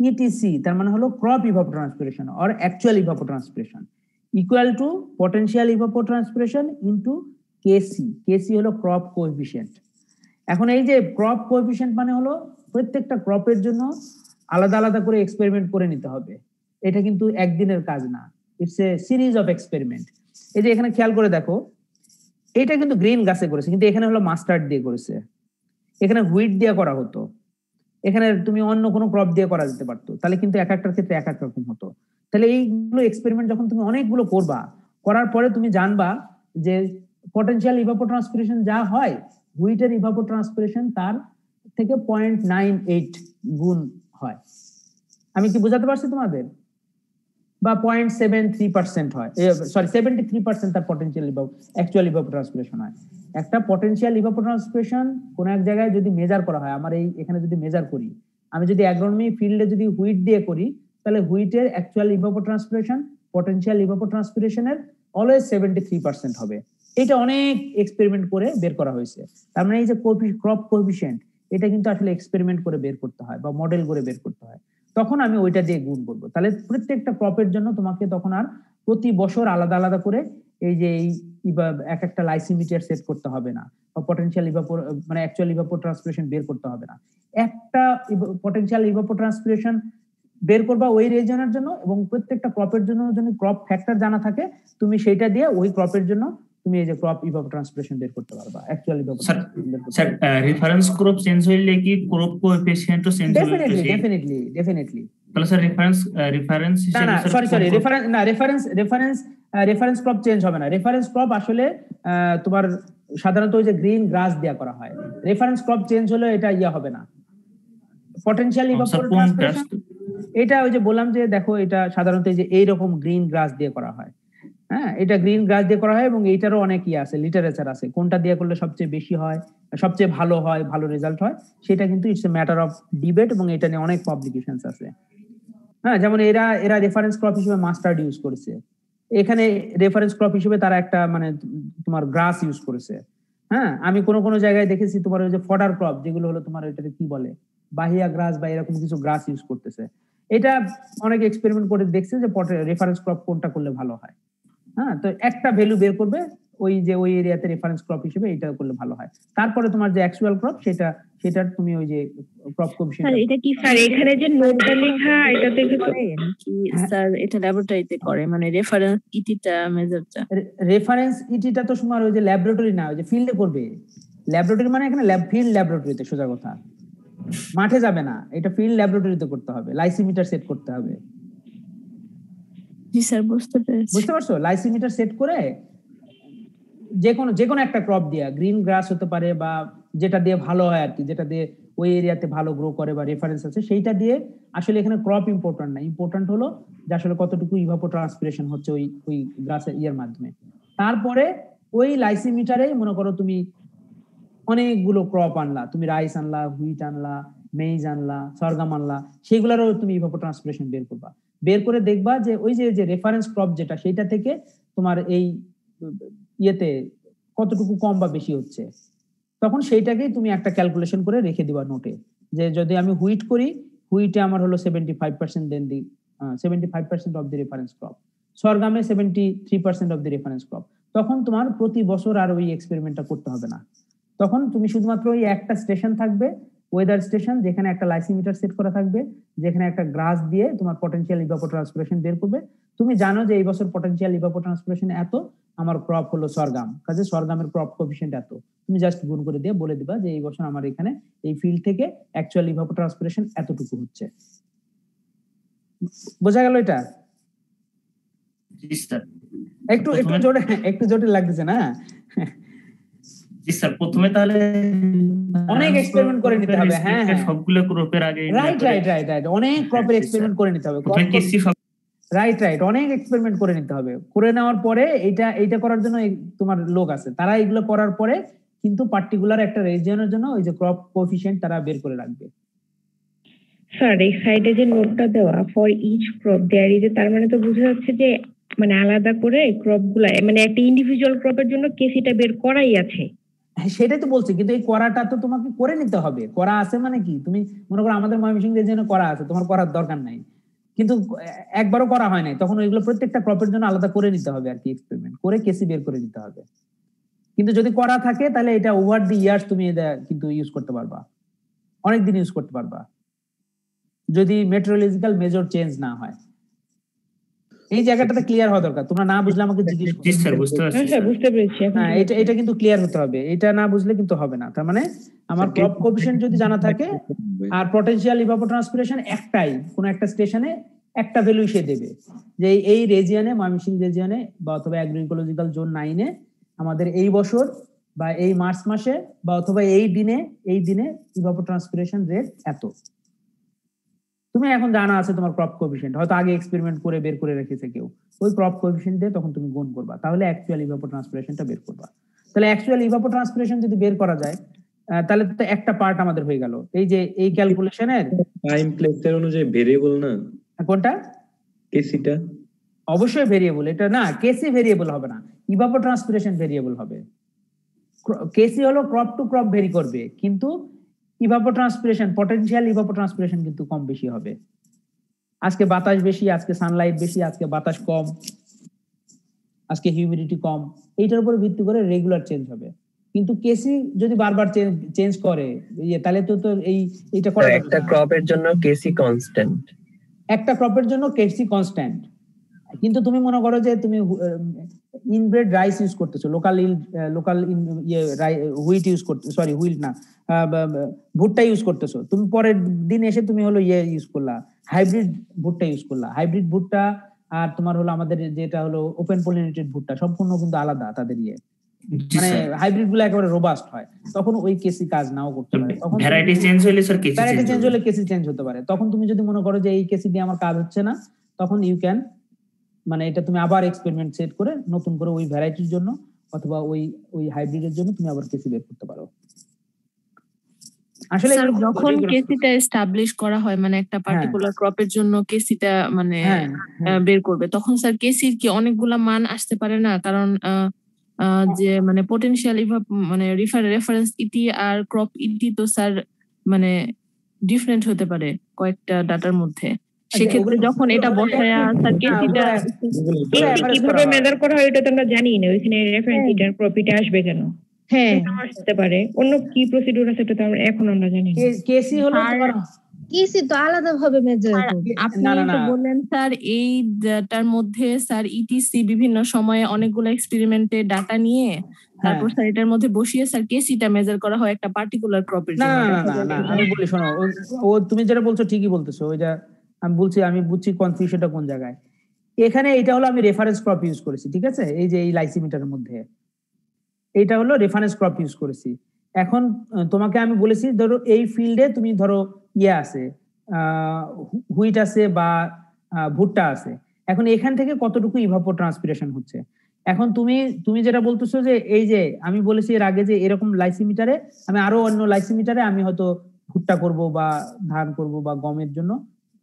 ইটিসি তার মানে হলো crop evapotranspiration or actual evapotranspiration equal to potential evapotranspiration into KC. KC হলো ক্রপ কোএফিশিয়েন্ট। এখন এই যে ক্রপ কোএফিশিয়েন্ট মানে হলো প্রত্যেকটা ক্রপের জন্য আলাদা আলাদা করে এক্সপেরিমেন্ট করে নিতে হবে। এটা কিন্তু একদিনের কাজ না, it's a series of experiment. এই যে এখানে খেয়াল করে দেখো, এটা কিন্তু গ্রিন গাছে করেছে, কিন্তু এখানে হলো মাস্টার্ড দিয়ে করেছে, এখানে হুইট দিয়ে করা হতো, এখানে তুমি অন্য কোনো ক্রপ দিয়ে করা যেতে পারতো, তাহলে কিন্তু এক একটার ক্ষেত্রে এক এক রকম হতো। তাহলে এইগুলো এক্সপেরিমেন্ট যখন তুমি অনেকগুলো করবা, করার পরে তুমি জানবা যে পটেনশিয়াল ইভাপোট্রান্সপিরেশন যা হয় হুইটের ইভাপোট্রান্সপিরেশন তার থেকে 0.98 গুণ হয়। আমি কি বোঝাতে পারছি তোমাদের? বা 0.73% হয়, সরি 73% তার পটেনশিয়াল অ্যাকচুয়াল ইভাপোট্রান্সপিরেশন হয়। একটা পটেনশিয়াল ইভাপোট্রান্সপিরেশন কোন এক জায়গায় যদি মেজার করা হয়, আমার এই এখানে যদি মেজার করি, আমি যদি অ্যাগ্রোনমি ফিল্ডে যদি হুইট দিয়ে করি, তাহলে হুইটের অ্যাকচুয়াল ইভাপোট্রান্সপিরেশন পটেনশিয়াল ইভাপোট্রান্সপিরেশনের অলওয়েজ 73% হবে। এটা অনেক এক্সপেরিমেন্ট করে বের করা হয়েছে। তার মানে এই যে ক্রপ কোএফিশিয়েন্ট, এটা কিন্তু আসলে এক্সপেরিমেন্ট করে বের করতে হয় বা মডেল করে বের করতে হয়। তখন আমি ওইটা দিয়ে গুণ করবো। তাহলে প্রত্যেকটা ক্রপের জন্য তোমাকে তখন আর প্রতি বছর আলাদা আলাদা করে এই যে এক একটা লাইসিমিটার সেট করতে হবে না, বা পটেনশিয়াল মানে অ্যাকচুয়াল ইভাপোট্রান্সপিরেশন বের করতে হবে না। একটা পটেনশিয়াল ইভাপোট্রান্সপিরেশন বের করবা ওই রিজনের জন্য, এবং প্রত্যেকটা ক্রপের জন্য যদি ক্রপ ফ্যাক্টর জানা থাকে, তুমি সেইটা দিয়ে ওই ক্রপের জন্য তুমি এই যে ক্রপ ইভাপোট্রান্সপিরেশন বের করতে পারবা। Actually sir reference crop change হইলে কি ক্রপ কোএফিশিয়েন্টও চেঞ্জ হবে? ডেফিনেটলি। তাহলে স্যার রেফারেন্স হিসেবে না সরি রেফারেন্স ক্রপ চেঞ্জ হবে না। রেফারেন্স ক্রপ আসলে তোমার সাধারণত ওই যে গ্রিন গ্রাস দেয়া করা হয়। রেফারেন্স ক্রপ চেঞ্জ হলে এটা হবে না। পটেনশিয়াল ইভাপোট্রান্সপিরেশন এটা ওই যে বললাম যে দেখো, এটা সাধারণত এই যে এইরকম গ্রিন গ্রাস দিয়ে করা হয়। হ্যাঁ, এটা গ্রিন গ্রাস দিয়ে করা হয়, এবং এইটারও অনেক আছে, লিটারেচার আছে, কোনটা দিয়ে করলে সবচেয়ে বেশি হয়, সবচেয়ে ভালো হয়, ভালো রেজাল্ট হয়, সেটা কিন্তু it's a matter of debate, এবং এটা নিয়ে অনেক পাবলিকেশনস আছে। হ্যাঁ, যেমন এরা রেফারেন্স ক্রপ হিসেবে মাস্টার্ড ইউজ করেছে। এখানে রেফারেন্স ক্রপ হিসেবে তারা একটা মানে তোমার গ্রাস ইউজ করেছে। হ্যাঁ, আমি কোনো জায়গায় দেখেছি তোমার ওই যে ফডার ক্রপ, যেগুলো হলো তোমার এটাকে কি বলে, বাহিয়া গ্রাস বা এরকম কিছু গ্রাস ইউজ করতেছে। এটা অনেক এক্সপেরিমেন্ট করে দেখছে যে রেফারেন্স ক্রপ কোনটা করলে ভালো হয়। হ্যাঁ, তো একটা ভ্যালু বের করবে ওই যে ওই এরিয়াতে রেফারেন্স ক্রপ হিসেবে এটা করলে ভালো হয়। তারপরে তোমার যে অ্যাকচুয়াল ক্রপ সেটা তুমি ওই যে ক্রপ কোএফিশিয়েন্ট। স্যার এটা কি স্যার এখানে যে নোটটা লেখা এটাতে কি করে নাকি স্যার এটা ল্যাবরেটরিতে করে, মানে রেফারেন্স ইটিটা মেজারটা? রেফারেন্স ইটিটা তো তোমার ওই যে ল্যাবরেটরি না, ওই যে ফিল্ডে করবে। ল্যাবরেটরি মানে এখানে ফিল্ড ল্যাবরেটরিতে, সোজা কথা, মাঠে যাবে না, এটা ফিল্ড ল্যাবরেটরিতে করতে হবে, লাইসিমিটার সেট করতে হবে। জি স্যার, বুঝতে পারছো? লাইসিমিটার সেট করে যে কোনো একটা ক্রপ দিয়া, গ্রিন গ্রাস হতে পারে বা যেটা দিয়ে ভালো হয় আর কি, যেটা দিয়ে ওই এরিয়াতে ভালো গ্রো করে বা রেফারেন্স আছে, সেইটা দিয়ে আসলে এখানে ক্রপ ইম্পর্টেন্ট না, ইম্পর্টেন্ট হলো যে আসলে কতটুকু ইভাপোট্রান্সপিরেশন হচ্ছে ওই গ্রাসের মাধ্যমে। তারপরে ওই লাইসিমিটারে মনে করো তুমি অনেকগুলো ক্রপ আনলা, তুমি রাইস আনলা, হুইট আনলা, মেইজ আনলা, সরগম আনলা, সেগুলোরও তুমি ইভাপোট্রান্সপিরেশন বের করবা। বের করে দেখবা যে ওই যে রেফারেন্স ক্রপ যেটা, সেইটা থেকে তোমার এই ইয়েতে কতটুকু কম বা বেশি হচ্ছে। তখন সেইটাকেই তুমি একটা ক্যালকুলেশন করে রেখে দিবা নোটে, যে যদি আমি হুইট করি, হুইটে আমার হলো 75% then the 75% of the reference crop, সরগমে 73% অফ দি রেফারেন্স ক্রপ। তখন তোমার প্রতি বছর আর ওই এক্সপেরিমেন্টটা করতে হবে না। তখন তুমি শুধুমাত্র ওই একটা স্টেশন থাকবে, ওয়েদার স্টেশন, যেখানে একটা লাইসিমিটার সেট করা থাকবে, যেখানে একটা গ্রাস দিয়ে তোমার পটেনশিয়াল ইভাপোট্রান্সপিরেশন বের করবে। তুমি জানো যে এই বছর পটেনশিয়াল ইভাপোট্রান্সপিরেশন এত, আমার ক্রপ হলো সরগম, কাজে সরগমের ক্রপ কোএফিশিয়েন্ট এত, তুমি জাস্ট গুণ করে দিয়ে বলে দিবা যে এই বছর আমার এখানে এই ফিল্ড থেকে অ্যাকচুয়াল ইভাপোট্রান্সপিরেশন এতটুকু হচ্ছে। বোঝা গেল এটা? একটু জটিল লাগতেছে না? জি স্যার, প্রথমে তাহলে অনেক এক্সপেরিমেন্ট করে নিতে হবে। হ্যাঁ, সবগুলো ক্রপের আগে রাইট, অনেক ক্রপের এক্সপেরিমেন্ট করে নিতে হবে। রাইট, অনেক এক্সপেরিমেন্ট করে নিতে হবে। করে নেওয়ার পরে এইটা করার জন্য তোমার লোক আছে, তারা এগুলো করার পরে কিন্তু পার্টিকুলার একটা রিজিয়নের জন্য ওই যে ক্রপ কোএফিশিয়েন্ট তারা বের করে রাখবে। স্যার এই সাইডে যে নোটটা দেওয়া for each crop there is, তার মানে তো বোঝা যাচ্ছে যে মানে আলাদা করে ক্রপ গুলা, মানে একটা ইন্ডিভিজুয়াল ক্রপের জন্য কেসিটা বের করাই আছে। সেটাই তো বলছি, কিন্তু এই করাটা তো তোমাকে করে নিতে হবে। করা আছে মানে কি, তুমি মনে করো আমাদের ময়মনসিংহ রিজিয়নে করা আছে, তোমার করার দরকার নাই, কিন্তু একবারও করা হয় নাই, তখন ওইগুলো প্রত্যেকটা ক্রপের জন্য আলাদা করে নিতে হবে আর কি, এক্সপেরিমেন্ট করে কেসি বের করে নিতে হবে। কিন্তু যদি করা থাকে তাহলে এটা ওভার দি ইয়ার্স তুমি এটা কিন্তু ইউজ করতে পারবা, অনেকদিন ইউজ করতে পারবা, যদি মেট্রোলজিক্যাল মেজর চেঞ্জ না হয়। এই জায়গাটাতে ক্লিয়ার হওয়া দরকার, তোমরা না বুঝলে আমাকে জিজ্ঞেস করো। জি স্যার, বুঝতে পেরেছি। হ্যাঁ, এটা কিন্তু ক্লিয়ার হতে হবে, এটা না বুঝলে কিন্তু হবে না। তার মানে আমার ক্রপ কোএফিশিয়েন্ট যদি জানা থাকে আর পটেনশিয়াল ইভাপোট্রান্সপিরেশন একটাই, কোন একটা স্টেশনে একটা ভ্যালু সে দেবে, যে এই রিজিয়নে, ময়মনসিংহ রিজিয়নে বা অথবা অ্যাগ্রোইকোলজিক্যাল জোন 9 এ আমাদের এই বছর বা এই মার্চ মাসে বা অথবা এই দিনে ইভাপোট্রান্সপিরেশন রেট এত। তুমি এখন জানা আছে তোমার ক্রপ কোএফিশিয়েন্ট, হয়তো আগে এক্সপেরিমেন্ট করে বের করে রেখেছে কেউ, ওই ক্রপ কোএফিশিয়েন্ট দিয়ে তখন তুমি গুণ করবা, তাহলে অ্যাকচুয়াল ইভাপোট্রান্সপিরেশনটা বের করবা। তাহলে অ্যাকচুয়াল ইভাপোট্রান্সপিরেশন যদি বের করা যায় তাহলে তো একটা পার্ট আমাদের হয়ে গেল এই যে এই ক্যালকুলেশনের টাইম প্লেসের অনুযায়ী ভেরিয়েবল না। কোনটা? কেসিটা অবশ্যই ভেরিয়েবল, এটা না কেসি ভেরিয়েবল হবে না, ইভাপোট্রান্সপিরেশন ভেরিয়েবল হবে। কেসি হলো ক্রপ টু ক্রপ ভেরি করবে, কিন্তু ইভাপোট্রান্সপিরেশন পটেনশিয়াল ইভাপোট্রান্সপিরেশন কিন্তু কম বেশি হবে। আজকে বাতাস বেশি, আজকে সানলাইট বেশি, আজকে বাতাস কম, আজকে হিউমিডিটি কম, এইটার উপর ভিত্তি করে রেগুলার চেঞ্জ হবে। কিন্তু কেসি যদি বারবার চেঞ্জ করে তাহলে তো এইটা করা যাবে না। একটা ক্রপের জন্য কেসি কনস্ট্যান্ট, একটা ক্রপের জন্য কেসি কনস্ট্যান্ট, কিন্তু তুমি মনে করো যে তুমি ইনব্রেড রাইস ইউজ করতেছো, লোকাল হুইট ইউজ করতে, সরি হুইট না, ভুট্টা ইউজ করতেছো, তুমি পরের দিন এসে তুমি হলো ইউজ করলা হাইব্রিড ভুট্টা ইউজ করলা। হাইব্রিড ভুট্টা আর তোমার হলো আমাদের যেটা হলো ওপেন পলিনেটেড ভুট্টা সম্পূর্ণ কিন্তু আলাদা তাদের মানে হাইব্রিড গুলো একেবারে রোবাস্ট হয়, তখন ওই কেসি কাজ নাও করতে পারে। তখন ভ্যারাইটি চেঞ্জ হলে স্যার কেসি ভ্যারাইটি চেঞ্জ হলে কেসি চেঞ্জ হতে পারে। তখন তুমি যদি মনে করো যে এই কেসি দিয়ে আমার কাজ হচ্ছে না, তখন ইউ ক্যান মানে এটা তুমি আবার এক্সপেরিমেন্ট সেট করে নতুন করে ওই ভ্যারাইটির জন্য অথবা ওই হাইব্রিডের জন্য তুমি আবার কেসি বের করতে পারো। আসলে যখন কেসিটা এস্টাবলিশ করা হয় মানে একটা পার্টিকুলার ক্রপের জন্য কেসিটা মানে বের করবে, তখন স্যার কেসির কি অনেকগুলা মান আসতে পারে না? কারণ যে মানে পোটেনশিয়াল মানে রেফারেন্স ইটি আর ক্রপ ইটি তো স্যার মানে ডিফারেন্ট হতে পারে কয়েকটা ডাটার মধ্যে। সেক্ষেত্রে যখন এটা বসায়া স্যার কেসিটা কিভাবে মেজার করা হয় এটা তো আমরা জানি না, ওইখানে রেফারেন্স ইটার ক্রপ ইটা আসবে কেন? হ্যাঁ আসতে পারে, অন্য কি প্রসিডিউর আছে এটা তো আমরা এখন আমরা জানি না। কেসি হলো কেসি তো আলাদা ভাবে মেজার করবে। আপনি তো বললেন স্যার এইটার মধ্যে স্যার ইটিসি বিভিন্ন সময়ে অনেকগুলো এক্সপেরিমেন্টে ডাটা নিয়ে তারপর স্যার এটার মধ্যে বসিয়ে স্যার কেসিটা মেজার করা হয় একটা পার্টিকুলার ক্রপের জন্য। না আমি বলি শোনো, ও তুমি যেটা বলছো ঠিকই বলতেছো, ওইটা আমি বুঝছি কনফিউশনটা কোন জায়গায়। এখানে এটা হলো আমি রেফারেন্স ক্রপ ইউজ করেছি, ঠিক আছে, এই যে এই লাইসিমিটারের মধ্যে এইটা হলো রেফারেন্স ক্রপ ইউজ করেছি। এখন তোমাকে আমি বলেছি ধরো এই ফিল্ডে তুমি ধরো আছে হুইট আছে বা ভুট্টা আছে, এখন এখান থেকে কতটুকু ইভাপোট্রান্সপিরেশন হচ্ছে। এখন তুমি যেটা বলতেছো যে এই যে আমি বলেছি এর আগে যে এরকম লাইসিমিটারে আমি আরো অন্য লাইসিমিটারে আমি হয়তো ভুট্টা করব বা ধান করব বা গমের জন্য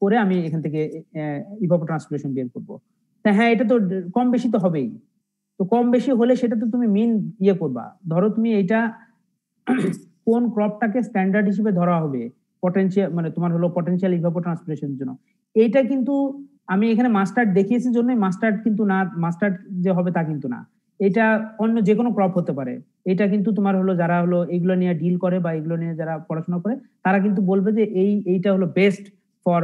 করে আমি এখান থেকে ইভাপোট্রান্সপিরেশন বের করবো। তা হ্যাঁ, এটা তো কম বেশি তো হবেই। তো কম বেশি হলে সেটা তো তুমি মিন করবা। ধরো তুমি এইটা কোন ক্রপটাকে স্ট্যান্ডার্ড হিসেবে ধরা হবে পটেনশিয়াল মানে তোমার হলো পটেনশিয়াল ইভাপোট্রান্সপিরেশনের জন্য, এইটা কিন্তু আমি এখানে মাস্টার্ড দেখিয়েছি জন্যই মাস্টার্ড কিন্তু না, মাস্টার্ড যে হবে তা কিন্তু না, এটা অন্য যে কোনো ক্রপ হতে পারে। এটা কিন্তু তোমার হলো যারা হলো এগুলো নিয়ে ডিল করে বা এগুলো নিয়ে যারা পড়াশোনা করে তারা কিন্তু বলবে যে এইটা হলো বেস্ট ফর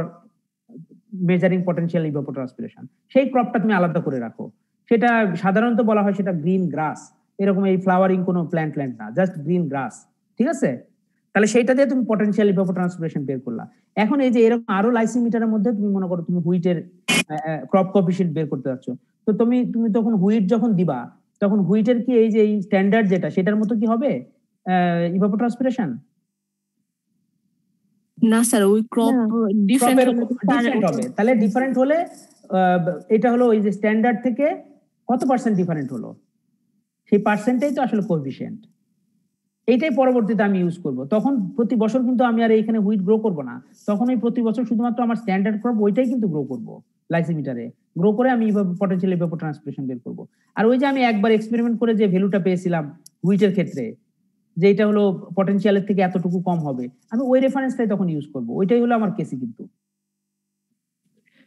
মেজারিং পটেনশিয়াল ইভাপোট্রান্সপিরেশন। সেই ক্রপটা তুমি আলাদা করে রাখো। সেটা সাধারণত বলা হয় সেটা গ্রিন গ্রাস, এরকম এই ফ্লাওয়ারিং কোনো প্ল্যান্ট না, জাস্ট গ্রিন গ্রাস, ঠিক আছে। তাহলে সেইটা দিয়ে তুমি পটেনশিয়াল ইভাপোট্রান্সপিরেশন বের করলা। এখন এই যে এরকম আরো লাইসিমিটারের মধ্যে তুমি মনে করো তুমি হুইটের ক্রপ কোএফিশিয়েন্ট বের করতে যাচ্ছ, তো তুমি তখন হুইট যখন দিবা তখন হুইটের কি এই যে এই স্ট্যান্ডার্ড যেটা সেটার মতো কি হবে ইভাপোট্রান্সপিরেশন? না স্যার, ওই ক্রপ ডিফারেন্ট হবে। তাহলে ডিফারেন্ট হলে এটা হলো ওই যে স্ট্যান্ডার্ড থেকে কত পার্সেন্ট ডিফারেন্ট হলো, সেই পার্সেন্টটাই তো আসলে কোএফিশিয়েন্ট। এইটাই পরবর্তীতে আমি ইউজ করব। তখন প্রতি বছর কিন্তু আমি আর এখানে হুইট গ্রো করব না, তখন ওই প্রতি বছর শুধুমাত্র আমার স্ট্যান্ডার্ড ক্রপ ওইটাই কিন্তু গ্রো করব, লাইসিমিটারে গ্রো করে আমি পটেনশিয়াল ইভাপোট্রান্সপিরেশন বের করব। আর ওই যে আমি একবার এক্সপেরিমেন্ট করে যে ভ্যালুটা পেয়েছিলাম হুইটের ক্ষেত্রে, যে এটা হলো পটেনশিয়ালের থেকে এতটুকু কম হবে, আমি ওই রেফারেন্সটাই তখন ইউজ করব। ওইটাই হলো আমার কেসি কিন্তু।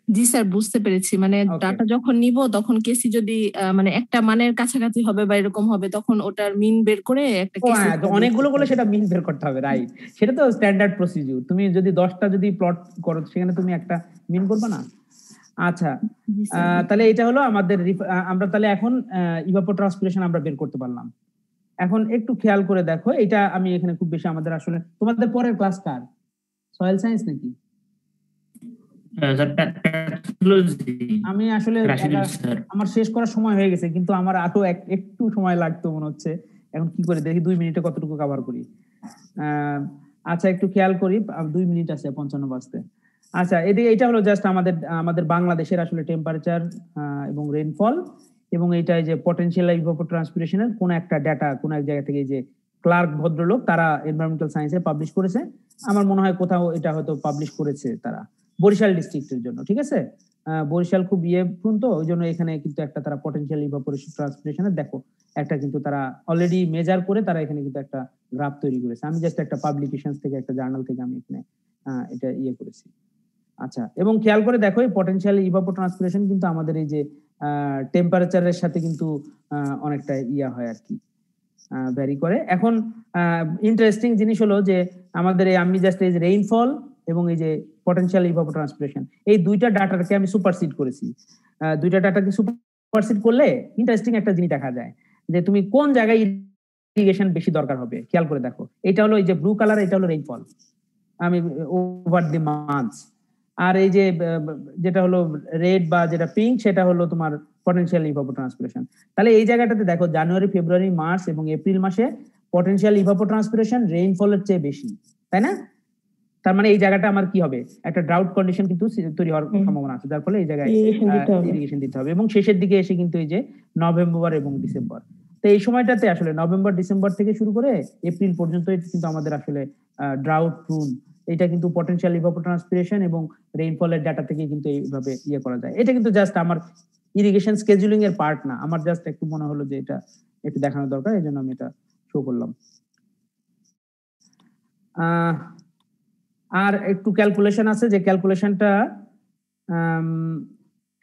জি স্যার, বুঝতে পেরেছি। মানে ডাটা যখন নিব তখন কেসি যদি মানে একটা মানের কাছাকাছি হবে বা এরকম হবে তখন ওটার মিন বের করে একটা কেসি অনেকগুলো বলে সেটা মিন বের করতে হবে, রাইট। সেটা তো স্ট্যান্ডার্ড প্রসিডিউর। তুমি যদি 10টা যদি প্লট করো সেখানে তুমি একটা মিন করবে না। আচ্ছা, তাহলে এটা হলো আমাদের আমরা তাহলে এখন ইভাপোট্রান্সপিরেশন আমরা বের করতে পারলাম। এখন একটু খেয়াল করে দেখো, এটা আমি এখানে খুব বেশি আমাদের আসলে তোমাদের পরের ক্লাস কার সয়েল সায়েন্স নাকি? আমি আসলে আমার শেষ করার সময় হয়ে গেছে, কিন্তু আমার আরো একটু সময় লাগতো মনে হচ্ছে। এখন কি করে দেখি 2 মিনিটে কতটুকু কভার করি। আচ্ছা, একটু খেয়াল করি, 2 মিনিট আছে 55 বাজতে। আচ্ছা, এটা হলো জাস্ট আমাদের বাংলাদেশের আসলে টেম্পারেচার এবং রেইনফল, এবং এইটাই যে পটেনশিয়াল ইভাপোট্রান্সপিরেশনের কোন একটা ডাটা কোন এক জায়গা থেকে যে ক্লার্ক ভদ্রলোক তারা এনভায়রনমেন্টাল সায়েন্সে পাবলিশ করেছে। আমার মনে হয় কোথাও এটা হয়তো পাবলিশ করেছে তারা। বরিশাল ডিস্ট্রিক্টের জন্য, ঠিক আছে? বরিশাল খুব প্রুন, তো ওই জন্য এখানে কিন্তু একটা তারা পটেনশিয়াল ইভাপোরেশন ট্রান্সপিরেশনের দেখো একটা কিন্তু তারা অলরেডি মেজার করে তারা এখানে কিন্তু একটা গ্রাফ তৈরি করেছে। আমি জাস্ট একটা পাবলিকেশন থেকে একটা জার্নাল থেকে আমি এখানে এটা করেছি। আচ্ছা, এবং খেয়াল করে দেখো এই পটেনশিয়াল ইভাপোট্রান্সপিরেশন কিন্তু আমাদের এই যে টেম্পারেচারের সাথে কিন্তু অনেকটা হয় আর কি, ভ্যারি করে। এখন ইন্টারেস্টিং জিনিস হলো যে আমাদের আমি জাস্ট এই যে রেইনফল এবং এই যে পটেনশিয়াল ইভাপোট্রান্সপিরেশন এই দুইটা ডাটাকে আমি সুপারসিড করেছি। দুইটা ডাটাকে সুপারসিড করলে ইন্টারেস্টিং একটা জিনিস দেখা যায় যে তুমি কোন জায়গায় ইরিগেশন বেশি দরকার হবে। খেয়াল করে দেখো, এটা হলো এই যে ব্লু কালার, এটা হলো রেইনফল আমি ওভার দি মান্থস, আর এই যে যেটা হলো রেড বা যেটা পিঙ্ক সেটা হলো তোমার পটেনশিয়াল ইভাপোট্রান্সপিরেশন। তাহলে এই জায়গাটাতে দেখো জানুয়ারি, ফেব্রুয়ারি, মার্চ এবং এপ্রিল মাসে পটেনশিয়াল ইভাপোট্রান্সপিরেশন রেইনফলের চেয়ে বেশি, তাই না? তার মানে এই জায়গাটা আমার কি হবে, একটা ড্রাউট কন্ডিশন কিন্তু তৈরি হওয়ার সম্ভাবনা আছে, যার ফলে এই জায়গায় ইরিগেশন দিতে হবে। এবং শেষের দিকে এসে কিন্তু এই যে নভেম্বর এবং ডিসেম্বর, তো এই সময়টাতে আসলে নভেম্বর ডিসেম্বর থেকে শুরু করে এপ্রিল পর্যন্ত কিন্তু আমাদের আসলে ড্রাউট প্রুন, এটা কিন্তু পটেনশিয়াল ইভাপোট্রান্সপিরেশন এবং রেইনফলের ডাটা থেকে কিন্তু এইভাবে করা যায়। এটা কিন্তু জাস্ট আমার ইরিগেশন স্কেজুলিং এর পার্ট না, আমার জাস্ট একটু মনে হলো যে এটা একটু দেখানো দরকার, এই জন্য আমি এটা শো করলাম। আর একটু ক্যালকুলেশন আছে, যে ক্যালকুলেশনটা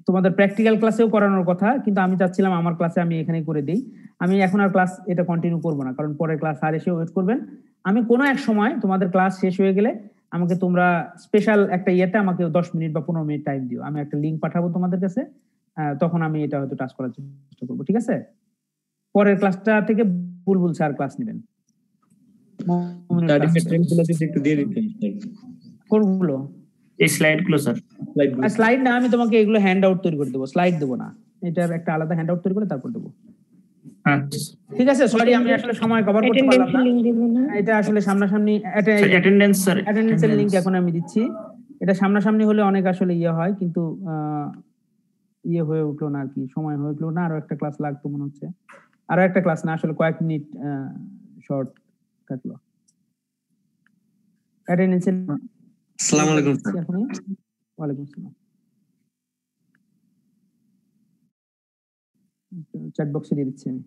তোমাদের প্র্যাকটিক্যাল ক্লাসেও করানোর কথা, কিন্তু আমি চাচ্ছিলাম আমার ক্লাসে আমি এখানেই করে দিই। আমি এখন আর ক্লাস এটা কন্টিনিউ করবো না, কারণ পরের ক্লাস আর এসে ওয়েট করবেন। আমি কোনো এক সময় তোমাদের ক্লাস শেষ হয়ে গেলে আমাকে তোমরা স্পেশাল একটা আমাকে 10 মিনিট বা 15 মিনিট টাইম দিও, আমি একটা লিঙ্ক পাঠাবো তোমাদের কাছে, তখন আমি এটা হয়তো টাচ করার চেষ্টা করবো, ঠিক আছে? পরের ক্লাসটা থেকে বুলবুল স্যার ক্লাস নেবেন। একটু দিয়ে দিতেন কোনগুলো? এই স্লাইডগুলো স্যার। স্লাইড না, আমি তোমাকে এগুলো হ্যান্ড আউট তৈরি করে দেবো, স্লাইড দেবো না, এটার একটা আলাদা হ্যান্ড আউট তৈরি করে তারপর দেবো, ঠিক আছে? সরি, আমি আসলে সময় কভার করতে পারলাম না। এটা আসলে সামনাসামনি অ্যাটেন্ডেন্সের লিংক এখন আমি দিচ্ছি। এটা সামনাসামনি হলে অনেক আসলে হয়, কিন্তু হয়ে উঠলো না আর কি, সময় হয়ে উঠলো না। আরো একটা ক্লাস লাগতো মনে হচ্ছে, আরো একটা ক্লাস না, আসলে কয়েক মিনিট শর্ট কাটলো। অ্যাটেন্ডেন্সের আসসালামু আলাইকুম স্যার। ওয়ালাইকুম আসসালাম। চ্যাট বক্সে দিয়ে দিচ্ছি আমি।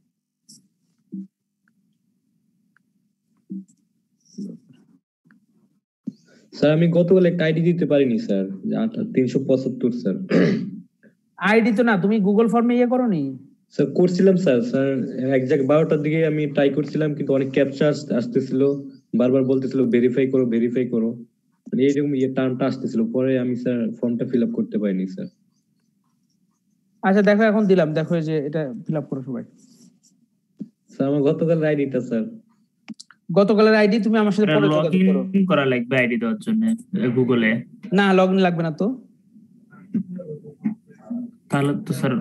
স্যার আমি গতকাল একটা আইডি দিতে পারিনি স্যার, 375 স্যার। আইডি তো না, তুমি গুগল ফর্মে করোনি? স্যার করছিলাম স্যার, এক্সাক্ট 12টার দিকে আমি ট্রাই করছিলাম, কিন্তু অনেক ক্যাপচা আসতেছিল, বারবার বলতেছিল ভেরিফাই করো, মানে এইরকম টার্মটা আসতেছিল, পরে আমি স্যার ফর্মটা ফিল আপ করতে পারিনি স্যার। আচ্ছা দেখো, এখন দিলাম, দেখো যে এটা ফিল আপ করো সবাই। স্যার আমার গতকালের আইডিটা স্যার। গতকালের আইডি তুমি আমার সাথে পরে যোগাযোগ করো। লগইন করা লাগবে আইডি দেওয়ার জন্য গুগলে। না, লগইন লাগবে না তো। তাহলে তো স্যার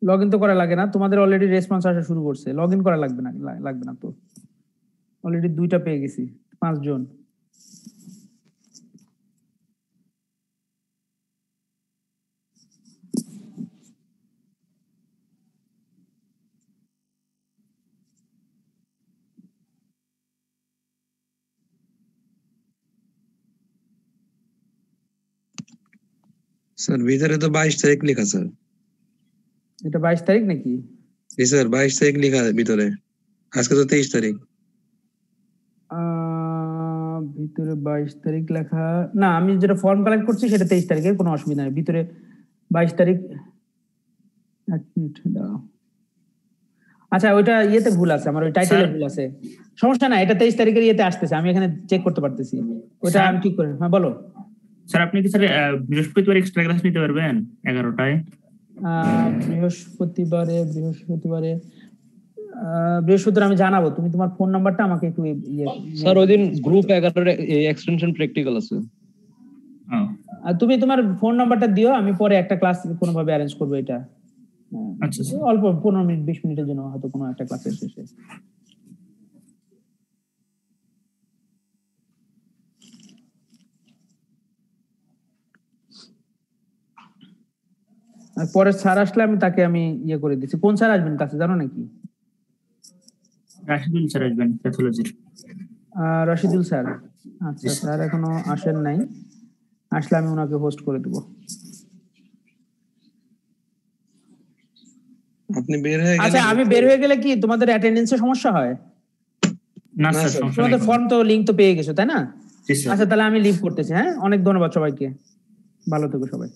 লগইন তো করা লাগে না, তোমাদের অলরেডি রেসপন্স আসা শুরু করছে, লগইন করা লাগবে না তো। অলরেডি 2টা পেয়ে গেছি, 5 জন। স্যার ভিতরে তো 22 তারিখ লেখা স্যার। এটা 22 তারিখ নাকি? জি স্যার 22 তারিখ লেখা ভিতরে, আজকে তো 23 তারিখ। ভিতরে 22 তারিখ লেখা না, আমি যেটা ফর্ম কালেক্ট করছি সেটা 23 তারিখের, কোনো অসুবিধা নেই। ভিতরে 22 তারিখ, এক মিনিট দাও। আচ্ছা, ওইটা ভুল আছে, আমার ওই টাইটেলে ভুল আছে, সমস্যা না, এটা 23 তারিখের আসতেছে, আমি এখানে চেক করতে পারতেছি, ওটা আমি ঠিক করে। হ্যাঁ বলো স্যার। আপনি কি স্যার বৃহস্পতিবার এক্সট্রা ক্লাস নিতে পারবেন 11টায়? বৃহস্পতিবার আমি জানাবো, তুমি তোমার ফোন নাম্বারটা আমাকে একটু স্যার ওইদিন গ্রুপ 11 এক্সটেনশন প্র্যাকটিক্যাল আছে। তুমি তোমার ফোন নাম্বারটা দিও, আমি পরে একটা ক্লাস কোনোভাবে অ্যারেঞ্জ করবো এটা। আচ্ছা, অল্প 15 মিনিট 20 মিনিটের জন্য হয়তো কোনো একটা ক্লাসের শেষে। আর পরে স্যার আসলে আমি তাকে করে দিচ্ছি। কোন স্যার আসবেন কাছে জানো নাকি? রাশিদুল স্যার আসবেন প্যাথোলজির। রাশিদুল স্যার, আচ্ছা স্যার এখনো আসেন নাই, আসলে আমি ওনাকে হোস্ট করে দেব। আপনি বের হয়ে গেলে আচ্ছা আমি বের হয়ে গেলে কি তোমাদের অ্যাটেন্ডেন্সে সমস্যা হয়? না স্যার, তোমাদের ফর্ম তো লিংক তো পেয়ে গেছো তাই না? আচ্ছা তাহলে আমি লিভ করতেছি। হ্যাঁ, অনেক ধন্যবাদ সবাইকে, ভালো থেকো সবাই।